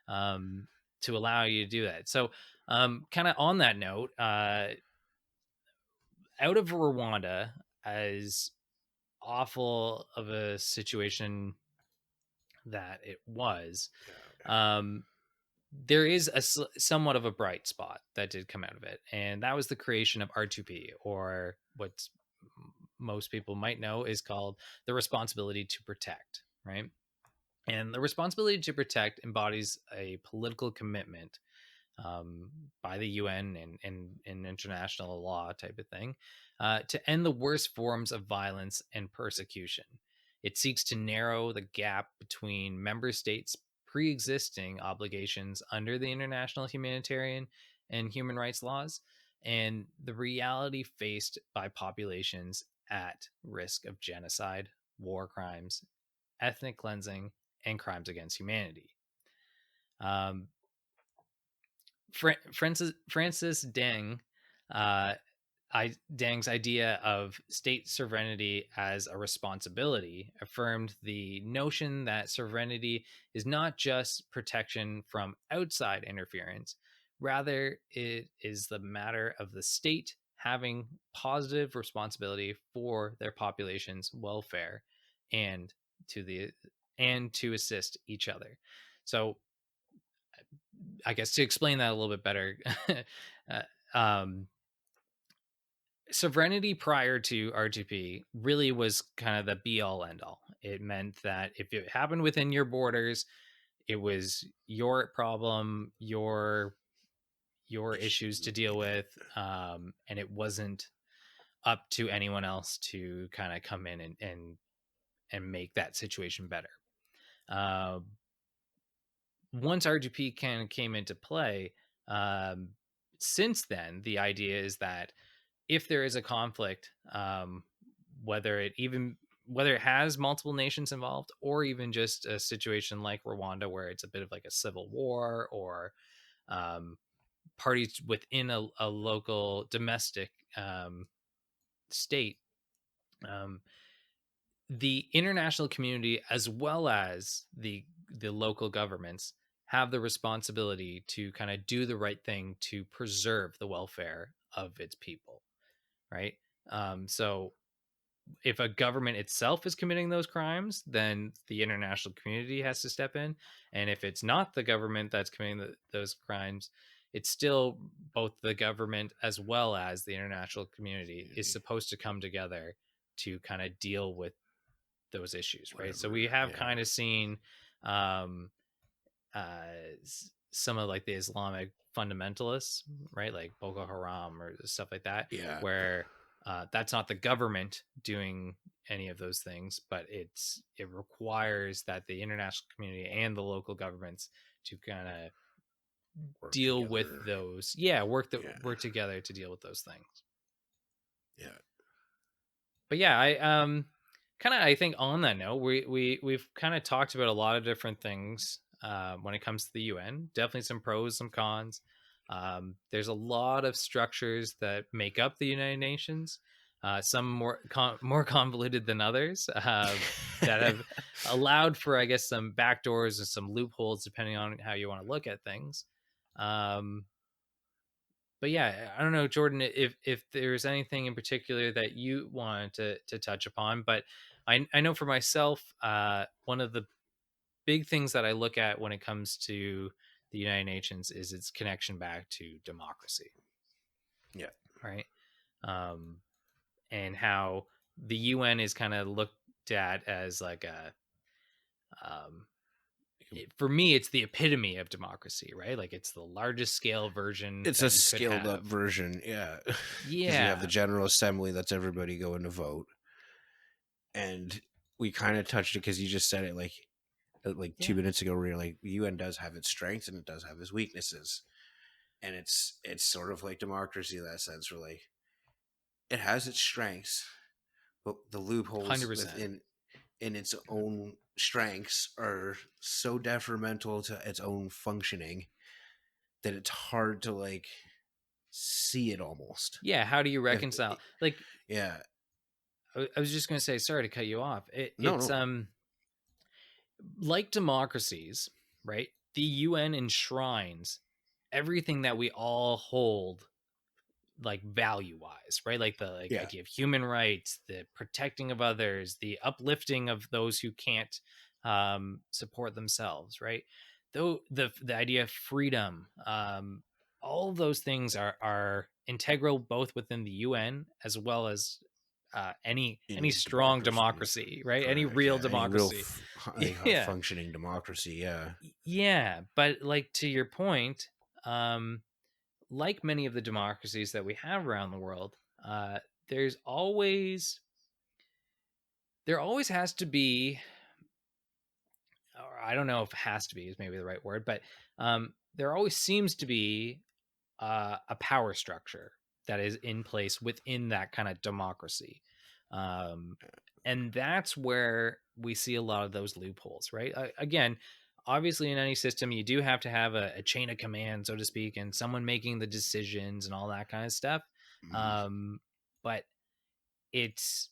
to allow you to do that. So, kind of on that note, out of Rwanda, as awful of a situation that it was, yeah, um, there is somewhat of a bright spot that did come out of it, and that was the creation of R2P, or what most people might know is called the responsibility to protect, right? And the responsibility to protect embodies a political commitment um, by the UN and international law type of thing to end the worst forms of violence and persecution. It seeks to narrow the gap between member states' pre existing obligations under the international humanitarian and human rights laws and the reality faced by populations at risk of genocide, war crimes, ethnic cleansing, and crimes against humanity. Um, Francis Deng, uh, Deng's idea of state sovereignty as a responsibility affirmed the notion that sovereignty is not just protection from outside interference, rather, it is the matter of the state having positive responsibility for their population's welfare and to the and to assist each other. So I guess to explain that a little bit better, uh, um, sovereignty prior to RGP really was kind of the be all end all. It meant that if it happened within your borders, it was your problem, your issues to deal yeah. with, and it wasn't up to anyone else to kind of come in and make that situation better. Uh, Once RGP kind of came into play, um, since then, the idea is that if there is a conflict, whether it even whether it has multiple nations involved, or even just a situation like Rwanda where it's a bit of like a civil war, or um, parties within a local domestic state, um, the international community as well as the local governments have the responsibility to kind of do the right thing to preserve the welfare of its people, right? So if a government itself is committing those crimes, then the international community has to step in. And if it's not the government that's committing those crimes, it's still both the government as well as the international community is supposed to come together to kind of deal with those issues, right? So we Whatever. have Yeah. kind of seen um, some of like the Islamic fundamentalists, right, like Boko Haram or stuff like that, Yeah. where that's not the government doing any of those things, but it requires that the international community and the local governments to kind of Work deal with together. those, Yeah. work together to deal with those things. Yeah. But yeah, I kind of, I think on that note, we've kind of talked about a lot of different things when it comes to the UN. Definitely some pros, some cons. There's a lot of structures that make up the United Nations. Some more convoluted than others, that have allowed for, I guess, some backdoors and some loopholes depending on how you want to look at things. Um, but yeah, I don't know, Jordan, if there's anything in particular that you wanted to touch upon, but I know for myself, one of the big things that I look at when it comes to the United Nations is its connection back to democracy, Yeah. right? Um, and how the UN is kind of looked at as like a um, for me, it's the epitome of democracy, right? Like it's the largest scale version It's a that you could scaled up have. version, yeah. Because you have the Yeah, General Assembly that's everybody going to vote. And we kind of touched it because you just said it like yeah, 2 minutes ago, where you're like, the UN does have its strengths and it does have its weaknesses. And it's sort of like democracy in that sense, where like it has its strengths, but the loopholes 100%. within in its own strengths are so detrimental to its own functioning that it's hard to like see it almost. Yeah, how do you If reconcile? Like, yeah, I was just going to say, sorry to cut you off. no, It's no, like democracies, right? The UN enshrines everything that we all hold, like value wise, right? Like the like yeah, idea of human rights, the protecting of others, the uplifting of those who can't support themselves, right? Though the idea of freedom, all of those things are integral both within the UN as well as any in strong democracy, democracy, right? Any correct? real Yeah, any real democracy. like Yeah. functioning democracy, yeah, Yeah, but like to your point, um like many of the democracies that we have around the world, there's always there always has to be, or I don't know if has to be is maybe the right word, but there always seems to be a power structure that is in place within that kind of democracy. Um, and that's where we see a lot of those loopholes, right? Again, obviously, in any system, you do have to have a chain of command, so to speak, and someone making the decisions and all that kind of stuff. mm, Um, but it's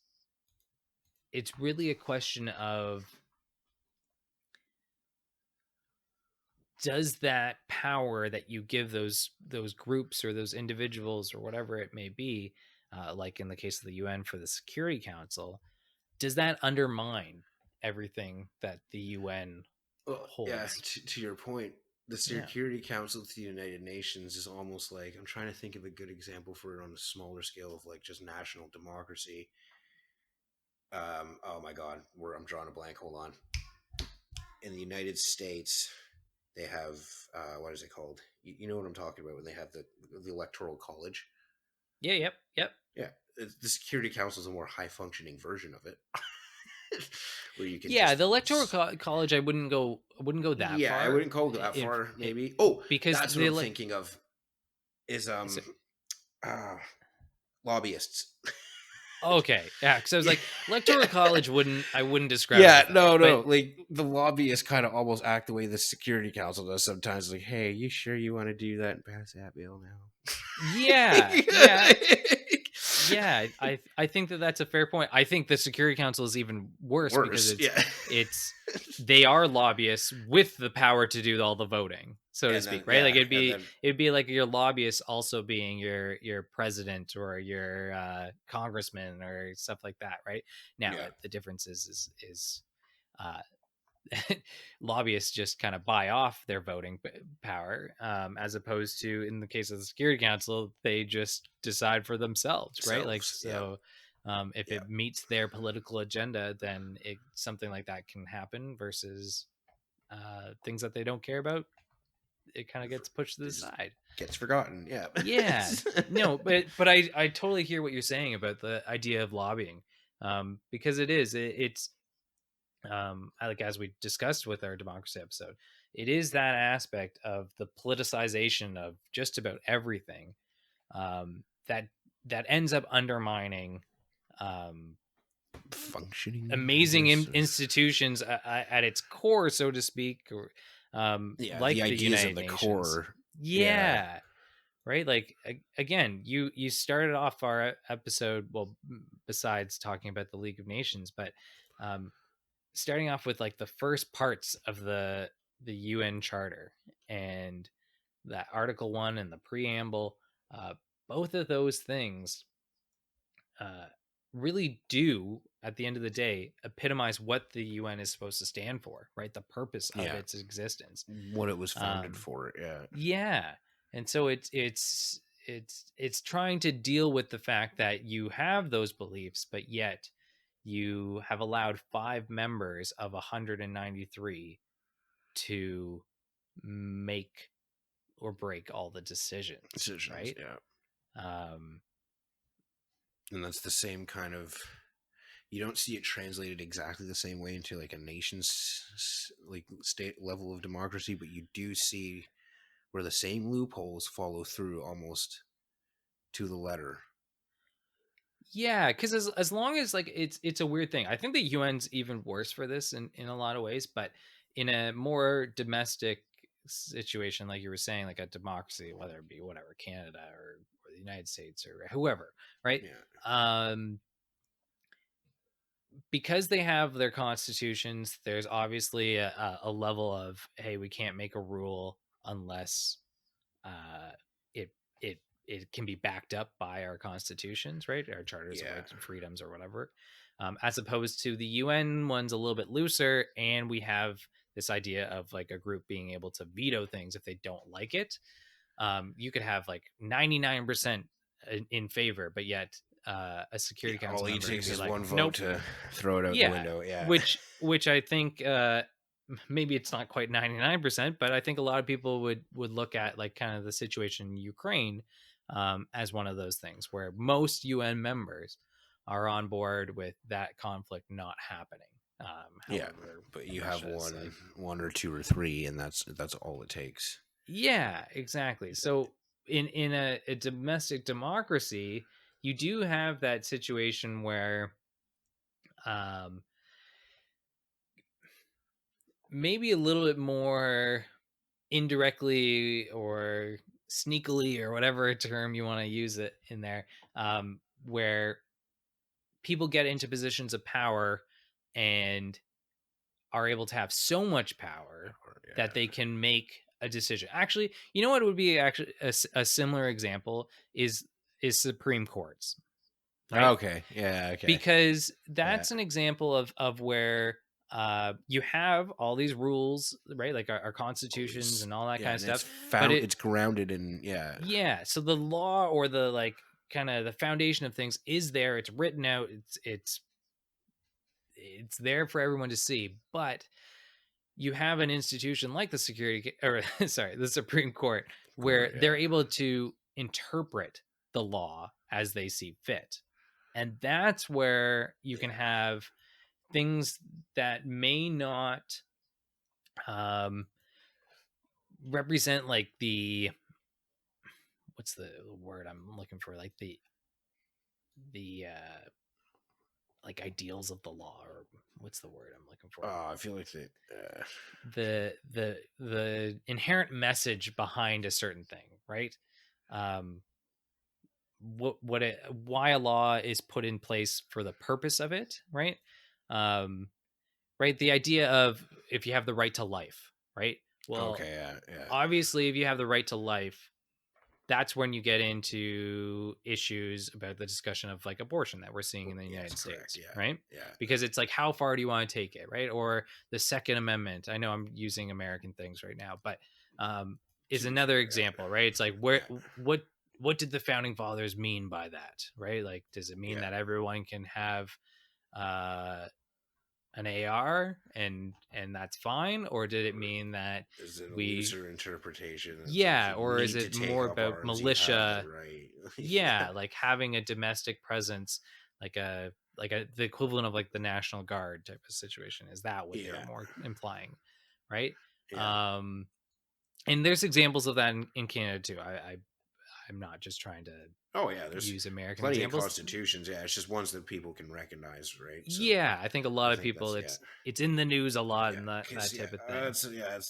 it's really a question of, does that power that you give those groups or those individuals or whatever it may be, like in the case of the UN for the Security Council, does that undermine everything that the UN well, yeah. holds? To your point, the Yeah, Security Council to the United Nations is almost like, I'm trying to think of a good example for it on a smaller scale of like just national democracy. Oh my God, where I'm drawing a blank. Hold on. In the United States, they have what is it called? You know what I'm talking about when they have the Electoral College. yeah, yep. Yeah, the Security Council is a more high functioning version of it, where you can Yeah, just the electoral college, I wouldn't go that yeah, I far. wouldn't call it that If far. it, Maybe. Oh, because that's what I'm thinking of. Is uh, lobbyists. okay, yeah, because I was Yeah. like, electoral college I wouldn't describe it Yeah, as that, no, but no. Like the lobbyists kind of almost act the way the Security Council does sometimes. Like, hey, you sure you want to do that and pass that bill now? yeah, yeah. Yeah, I think that that's a fair point. I think the Security Council is even worse because Worse, yeah. it's they are lobbyists with the power to do all the voting, so to And then speak, right? Like yeah, and then it'd be like your lobbyists also being your president or your congressman or stuff like that, right? Now yeah, the difference is uh, lobbyists just kind of buy off their voting power, as opposed to in the case of the Security Council, they just decide for themselves, right? Like selves, yeah, so, if yeah. it meets their political agenda, then something like that can happen. Versus things that they don't care about, it kind of gets pushed to the It just side. gets forgotten. Yeah. Yeah, no, but I totally hear what you're saying about the idea of lobbying, because it's like as we discussed with our democracy episode, it is that aspect of the politicization of just about everything, that ends up undermining um, Functioning, I amazing guess. institutions at its core, so to speak, or Yeah, the like the ideas of United the Nations. core. Yeah, Yeah, right. Like again, you started off our episode, well, besides talking about the League of Nations, but um, starting off with like the first parts of the UN Charter and that Article 1 and the preamble, both of those things uh, really do, at the end of the day, epitomize what the UN is supposed to stand for, right? The purpose of yeah. its existence. What it was founded Um, for. Yeah, yeah, and so it's trying to deal with the fact that you have those beliefs, but yet you have allowed 5 members of 193 to make or break all the decisions, decisions. right? Yeah, Um, and that's the same kind of. You don't see it translated exactly the same way into like a nation's like state level of democracy, but you do see where the same loopholes follow through almost to the letter. yeah, because as long as like it's a weird thing. I think the UN's even worse for this in a lot of ways, but in a more domestic situation, like you were saying, like a democracy, whether it be whatever Canada or the United States or whoever, right? Yeah, Um, because they have their constitutions, there's obviously a level of, hey, we can't make a rule unless uh, it it can be backed up by our constitutions, right? Our charters of yeah, rights and freedoms or whatever. As opposed to the UN one's a little bit looser, and we have this idea of like a group being able to veto things if they don't like it. You could have like 99% in favor, but yet a yeah. Security Council All it member can takes be is like, one vote nope. to throw it out the Yeah, window. Yeah, which I think maybe it's not quite 99%, but I think a lot of people would look at like kind of the situation in Ukraine as one of those things where most UN members are on board with that conflict not happening. yeah. However, But you have Russia is like, one or two or three, and that's all it takes. yeah, exactly. So in a domestic democracy, you do have that situation where um, maybe a little bit more indirectly or sneakily or whatever term you want to use it in there, where people get into positions of power and are able to have so much power that Yeah. they can make a decision. Actually, you know what would be actually a similar example is Supreme Courts, right? Okay. Yeah. Okay. Because Yeah. that's an example of where you have all these rules, right? Like our All constitutions these. and all that Yeah, kind of and it's stuff. But found. It's grounded in. Yeah. yeah, so the law or the like kind of the foundation of things is there. It's written out. It's there for everyone to see. But you have an institution like the security or sorry, the Supreme Court where Core. they're Yeah. able to interpret the law as they see fit. And that's where you can Yeah. have things that may not um, represent like the what's the word I'm looking for, like the like ideals of the law, or what's the word I'm looking for, Oh, I feel like that. the inherent message behind a certain thing, right? um why a law is put in place for the purpose of it, right? Um, right, the idea of if you have the right to life, right? Well, Okay, yeah, yeah. obviously, if you have the right to life, that's when you get into issues about the discussion of like abortion that we're seeing in the Yes, United correct. States, Yeah, right? yeah. Because it's like, how far do you want to take it, right? Or the Second Amendment. I know I'm using American things right now, but is To be another fair, yeah, example, right? It's like, where, yeah, what did the founding fathers mean by that, right? Like, does it mean yeah. that everyone can have uh, an AR and that's fine, or did it Or mean that is it a we, looser interpretation? It's like if yeah, you or is need to it take more up about arms, you have the militia? right. Yeah, Yeah, like having a domestic presence, like a the equivalent of like the National Guard type of situation. Is that what they were yeah, more implying, right? yeah. Um, and there's examples of that in Canada too. I'm not just trying to Oh yeah, there's use American plenty of examples. constitutions. Yeah, it's just ones that people can recognize, right? So Yeah, I think a I lot of think people, that's yeah, it's in the news a lot yeah, and that because type of thing.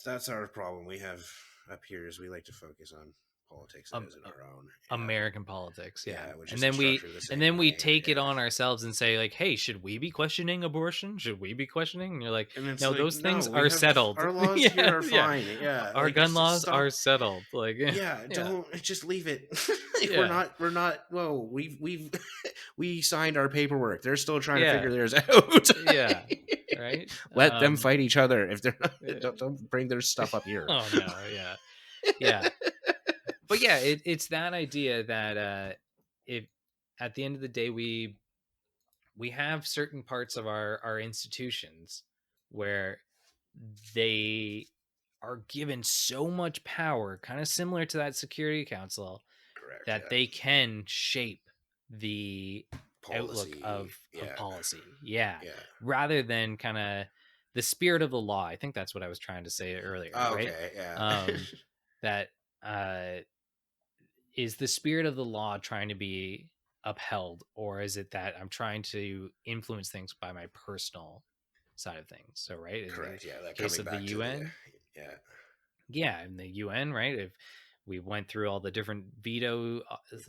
that's our problem. We have up here is we like to focus on politics that Um, isn't our own. Yeah, American politics, yeah. yeah, which isn't structured the And same then we way. take it Yeah, on ourselves and say like, "Hey, should we be questioning abortion? Should we be questioning?" And you're like, and it's "No, like those things no, we are have settled." our laws here Yeah, are yeah. fine. Yeah, Our like gun laws are stop. settled. Like, Yeah, yeah. don't just leave it. Like, Yeah. we're not. Whoa, we've we signed our paperwork. They're still trying to Yeah. figure theirs out. Yeah. Right? Let them fight each other. If they're not, Eh, don't bring their stuff up here. oh no, yeah. Yeah. But yeah, it's that idea that if at the end of the day we have certain parts of our institutions where they are given so much power, kind of similar to that Security Council, Correct. that Yeah. they can shape the outlook Policy. of Yeah. policy. Yeah, Yeah. rather than kind of the spirit of the law. I think that's what I was trying to say earlier, right? Okay. Yeah. Um, that uh, is the spirit of the law trying to be upheld, or is it that I'm trying to influence things by my personal side of things? So, right, in the Correct. Yeah. That case coming of the back to the UN, yeah yeah, in the UN, right, if we went through all the different veto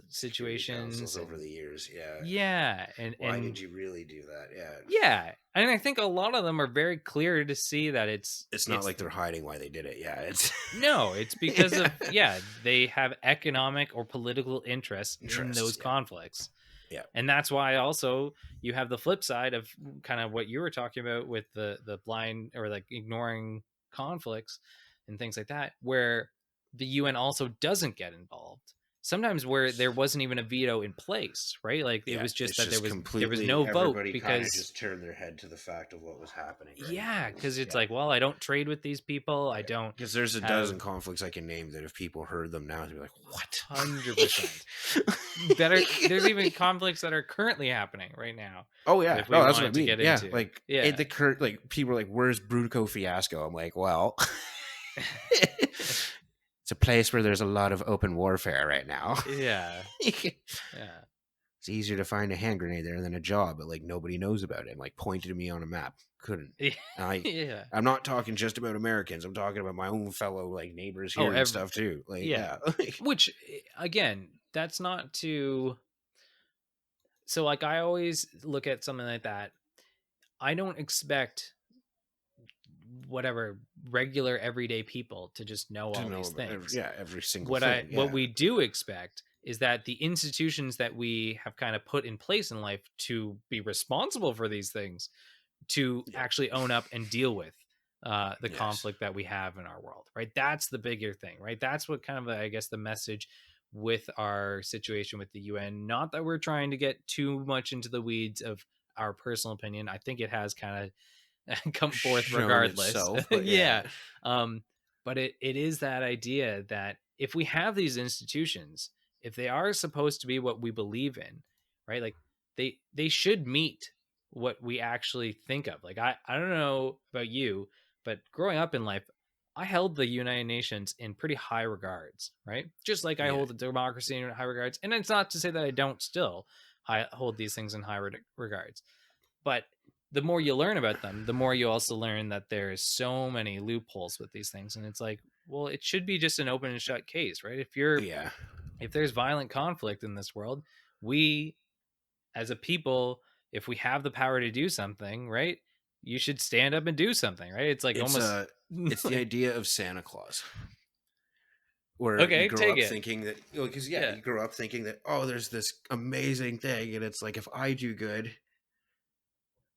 Security Councils situations, over and the years. Yeah. yeah, Why did and you really do that? Yeah. yeah, and I think a lot of them are very clear to see that It's not it's like they're hiding why they did it. Yeah. It's no, it's because of, yeah, they have economic or political interests in interests. those Yeah. conflicts. Yeah. And that's why also you have the flip side of kind of what you were talking about with the blind or like ignoring conflicts and things like that, where the UN also doesn't get involved. Sometimes where there wasn't even a veto in place, right? Like it Yeah, was just it's that just there was completely no vote everybody kind of because, just turned their head to the fact of what was happening, right? yeah, because it's Yeah, like, well, I don't trade with these people. I yeah. don't Because there's a have dozen conflicts I can name that if people heard them now, they'd be like, "What?" 100%. Better, there's even conflicts that are currently happening right now Oh that yeah, if we no, that's what I wanted to mean. get Yeah, into. like Yeah. the current, like people are like, "Where's Bruco Fiasco?" I'm like, well, it's a place where there's a lot of open warfare right now. Yeah. It's Yeah. easier to find a hand grenade there than a job, but like nobody knows about it. And like pointed to me on a map, couldn't. And Yeah. I'm not talking just about Americans. I'm talking about my own fellow like neighbors Oh, here and stuff too. Like, yeah. yeah, Which again, that's not to, so like I always look at something like that. I don't expect whatever regular everyday people to just know to all know these about things. yeah every single thing. What Yeah, we do expect is that the institutions that we have kind of put in place in life to be responsible for these things to yeah, actually own up and deal with the yes, conflict that we have in our world, right? That's the bigger thing, right? That's what kind of, I guess, the message with our situation with the UN. Not that we're trying to get too much into the weeds of our personal opinion. I think it has kind of come forth shown regardless. itself. But Yeah. yeah, But it is that idea that if we have these institutions, if they are supposed to be what we believe in, right? Like they should meet what we actually think of. Like I don't know about you, but growing up in life, I held the United Nations in pretty high regards, right? Just like I yeah, hold the democracy in high regards. And it's not to say that I don't still hold these things in high regards. But the more you learn about them, the more you also learn that there's so many loopholes with these things. And it's like, well, it should be just an open and shut case, right? If you're yeah. if there's violent conflict in this world, we as a people, if we have the power to do something, right? You should stand up and do something, right? It's like It's almost it's the like, idea of Santa Claus, where you okay, grow take up it. thinking that, because yeah, Yeah. you grow up thinking that, oh, there's this amazing thing, and it's like, if I do good,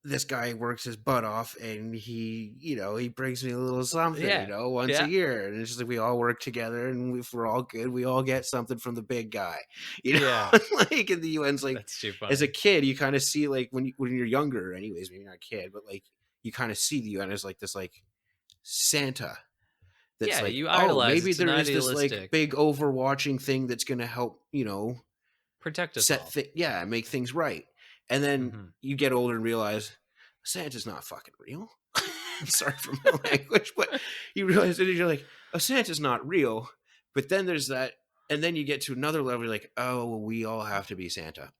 this guy works his butt off, and he brings me a little something, Yeah. once a Yeah. year, and it's just like we all work together, and if we're all good, we all get something from the big guy, Yeah. like in the UN's, like, That's too as a funny. kid, you kind of see, like, when you're younger, anyways, when you're not a kid, but like you kind of see the UN as like this, like, Santa that's Yeah, like, you oh, idolize. maybe It's an there is this like idealistic big overwatching thing that's gonna help, protect us all. make things right. And then Hmm. you get older and realize Santa's not fucking real. Sorry for my language, but you realize that you're like, oh, Santa's not real. But then there's that, and then you get to another level. You're like, oh, well, we all have to be Santa.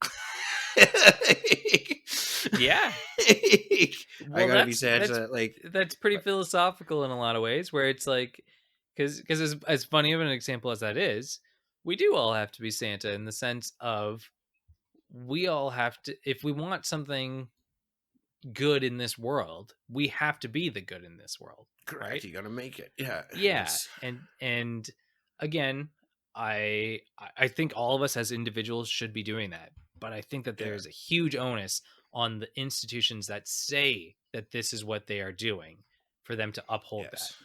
Yeah. I Well, gotta be that's Santa. Like, that's pretty philosophical in a lot of ways, where it's like, because as funny of an example as that is, we do all have to be Santa in the sense of we all have to, if we want something good in this world, we have to be the good in this world, correct. right? You gotta make it. Yeah, and Yeah, it's and again, I think all of us as individuals should be doing that, but I think that yeah, there's a huge onus on the institutions that say that this is what they are doing for them to uphold that. yes,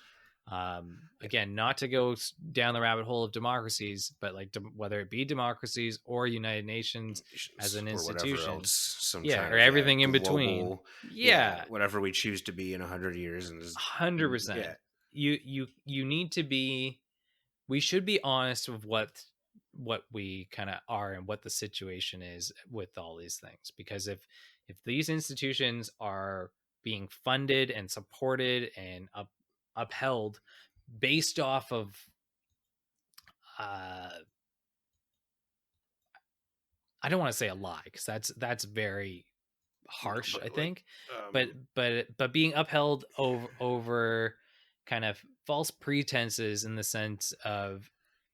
yeah, Again, not to go down the rabbit hole of democracies, but like whether it be democracies or United Nations as nations an or whatever else, institution, some yeah, kind or of, everything in between, global, yeah, yeah, whatever we choose to be in 100 years, and is, 100%. yeah, You need to be, we should be honest with what we kind of are and what the situation is with all these things, because if these institutions are being funded and supported and upheld based off of uh I don't want to say a lie, because that's very no, harsh, but I like, think, but being upheld over kind of false pretenses in the sense of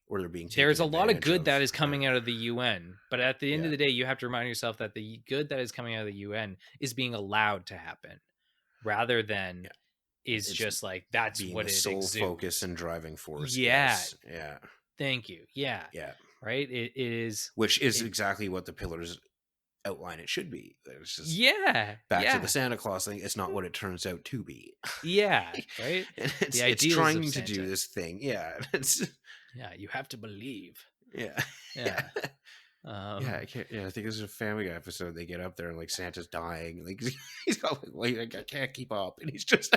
or they're being there's taken a lot of advantage good that of, is coming out of the UN, but at the end of yeah, the day, you have to remind yourself that the good that is coming out of the UN is being allowed to happen, rather than yeah, is it's just like that's being what the it sole focus exudes. and driving force. Yeah, Yes, yeah, thank you. Yeah, yeah, right. It is. which is It. exactly what the pillars outline it should be. It's just Yeah, back to the yeah, Santa Claus thing. It's not what it turns out to be. yeah. Right. And The it's ideals of trying to do Santa. this thing. Yeah, it's Yeah, you have to believe. yeah, yeah. Yeah. Yeah, Um. I can't. Yeah, I think this is a Family Guy episode. They get up there and like Santa's dying. Like he's all like, "Wait, I can't keep up," and he's just.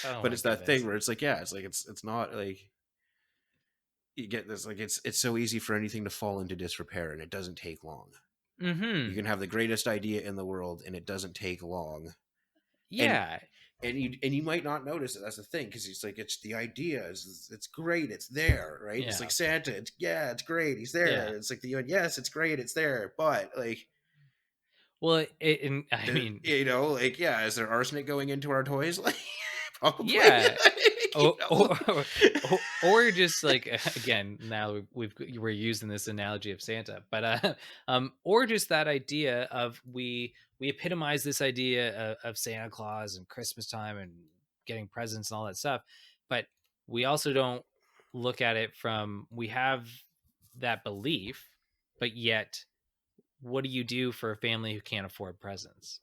Oh But my it's that thing goodness. where it's like, yeah, it's like it's not like you get this, like, it's so easy for anything to fall into disrepair, and it doesn't take long. You Hmm. can have the greatest idea in the world, and it doesn't take long. And Yeah. you might not notice it. That's the thing, because it's like, it's the idea. It's great. It's there, right? It's like Yeah. Santa. It's great. He's Yeah. there. It's like the UN. Yes, it's great. It's there. But like, Well, and I mean, like, yeah, is there arsenic going into our toys? Like, probably. yeah. you Or, know, or just like again, now we're using this analogy of Santa, but or just that idea of we epitomize this idea of Santa Claus and Christmas time and getting presents and all that stuff, but we also don't look at it from, we have that belief, but yet what do you do for a family who can't afford presents?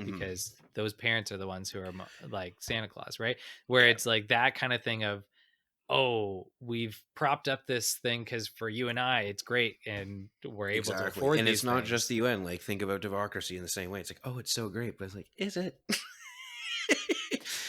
Mhm, Because those parents are the ones who are like Santa Claus, right? Where yeah, it's like that kind of thing of, oh, we've propped up this thing because for you and I, it's great, and we're able to exactly. afford And it's these not just things. the UN. Like, think about democracy in the same way. It's like, oh, it's so great, but it's like, is it?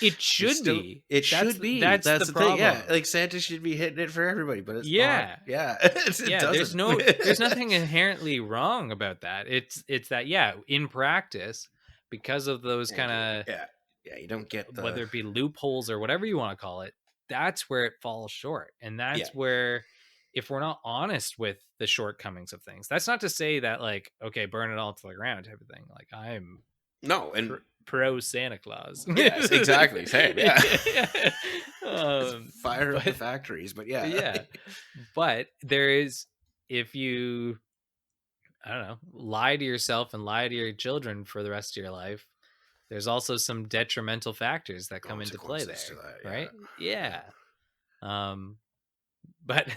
It It's should still, be. it That's should be. that's the That's the thing. Yeah, problem. like Santa should be hitting it for everybody, but it's not. Yeah, Yeah, it yeah. There's doesn't. no, there's nothing inherently wrong about that. It's that, yeah, in practice, because of those kind Thank you. of, Yeah, yeah. You don't get the whether it be loopholes or whatever you want to call it, that's where it falls short. And yeah. that's where, if we're not honest with the shortcomings of things, that's not to say that like, okay, burn it all to the ground type of thing. Like, I'm No, and pro Santa Claus. yes, exactly. Same. Yeah. Fire up the But factories, but yeah. yeah, but there is, if you, I don't know, lie to yourself and lie to your children for the rest of your life, there's also some detrimental factors that come into play Consequences to there, that. Yeah. right? Yeah. Yeah. Um, but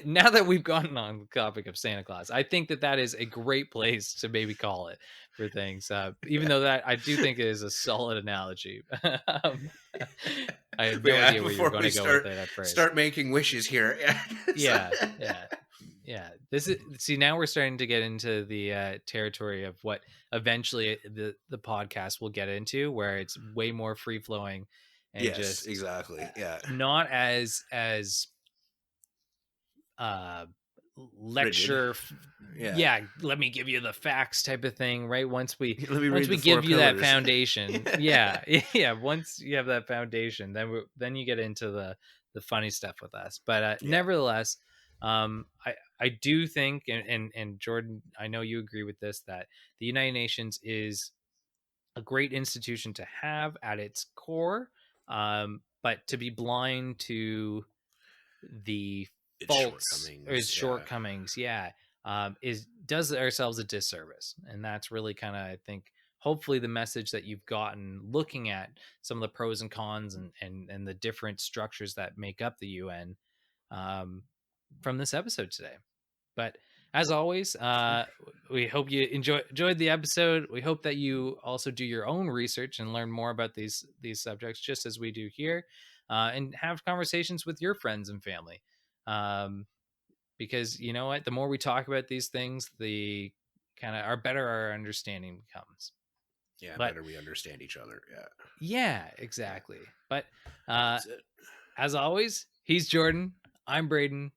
now that we've gone on the topic of Santa Claus, I think that that is a great place to maybe call it for things. Even though that I do think it is a solid analogy. um, I had But no yeah, idea where you were before going we to go with it at first. start making wishes here. Yeah. Yeah, yeah, yeah. This is, see, now we're starting to get into the territory of what eventually the podcast will get into, where it's way more free flowing and Yes, just exactly. Yeah. not as uh Rigid. lecture Yeah. yeah, let me give you the facts type of thing, right? Let me Once read we the four give you that pillars. foundation, yeah, yeah, once you have that foundation, then you get into the funny stuff with us. But Yeah. nevertheless, I do think, and Jordan, I know you agree with this, that the United Nations is a great institution to have at its core, but to be blind to the Its faults or its shortcomings. Yeah. shortcomings, yeah, is does ourselves a disservice. And that's really kind of, I think, hopefully the message that you've gotten looking at some of the pros and cons and the different structures that make up the UN, um, from this episode today. But as always, we hope you enjoyed the episode. We hope that you also do your own research and learn more about these subjects, just as we do here, and have conversations with your friends and family. Um, because you know what, the more we talk about these things, the kind of our better our understanding becomes. Yeah. But Better we understand each other. Yeah. yeah, Yeah. exactly. But uh, That's it. as always, he's Jordan. I'm Braden.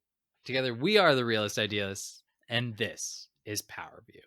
Together, we are the Realist Idealists, and this is Powerview.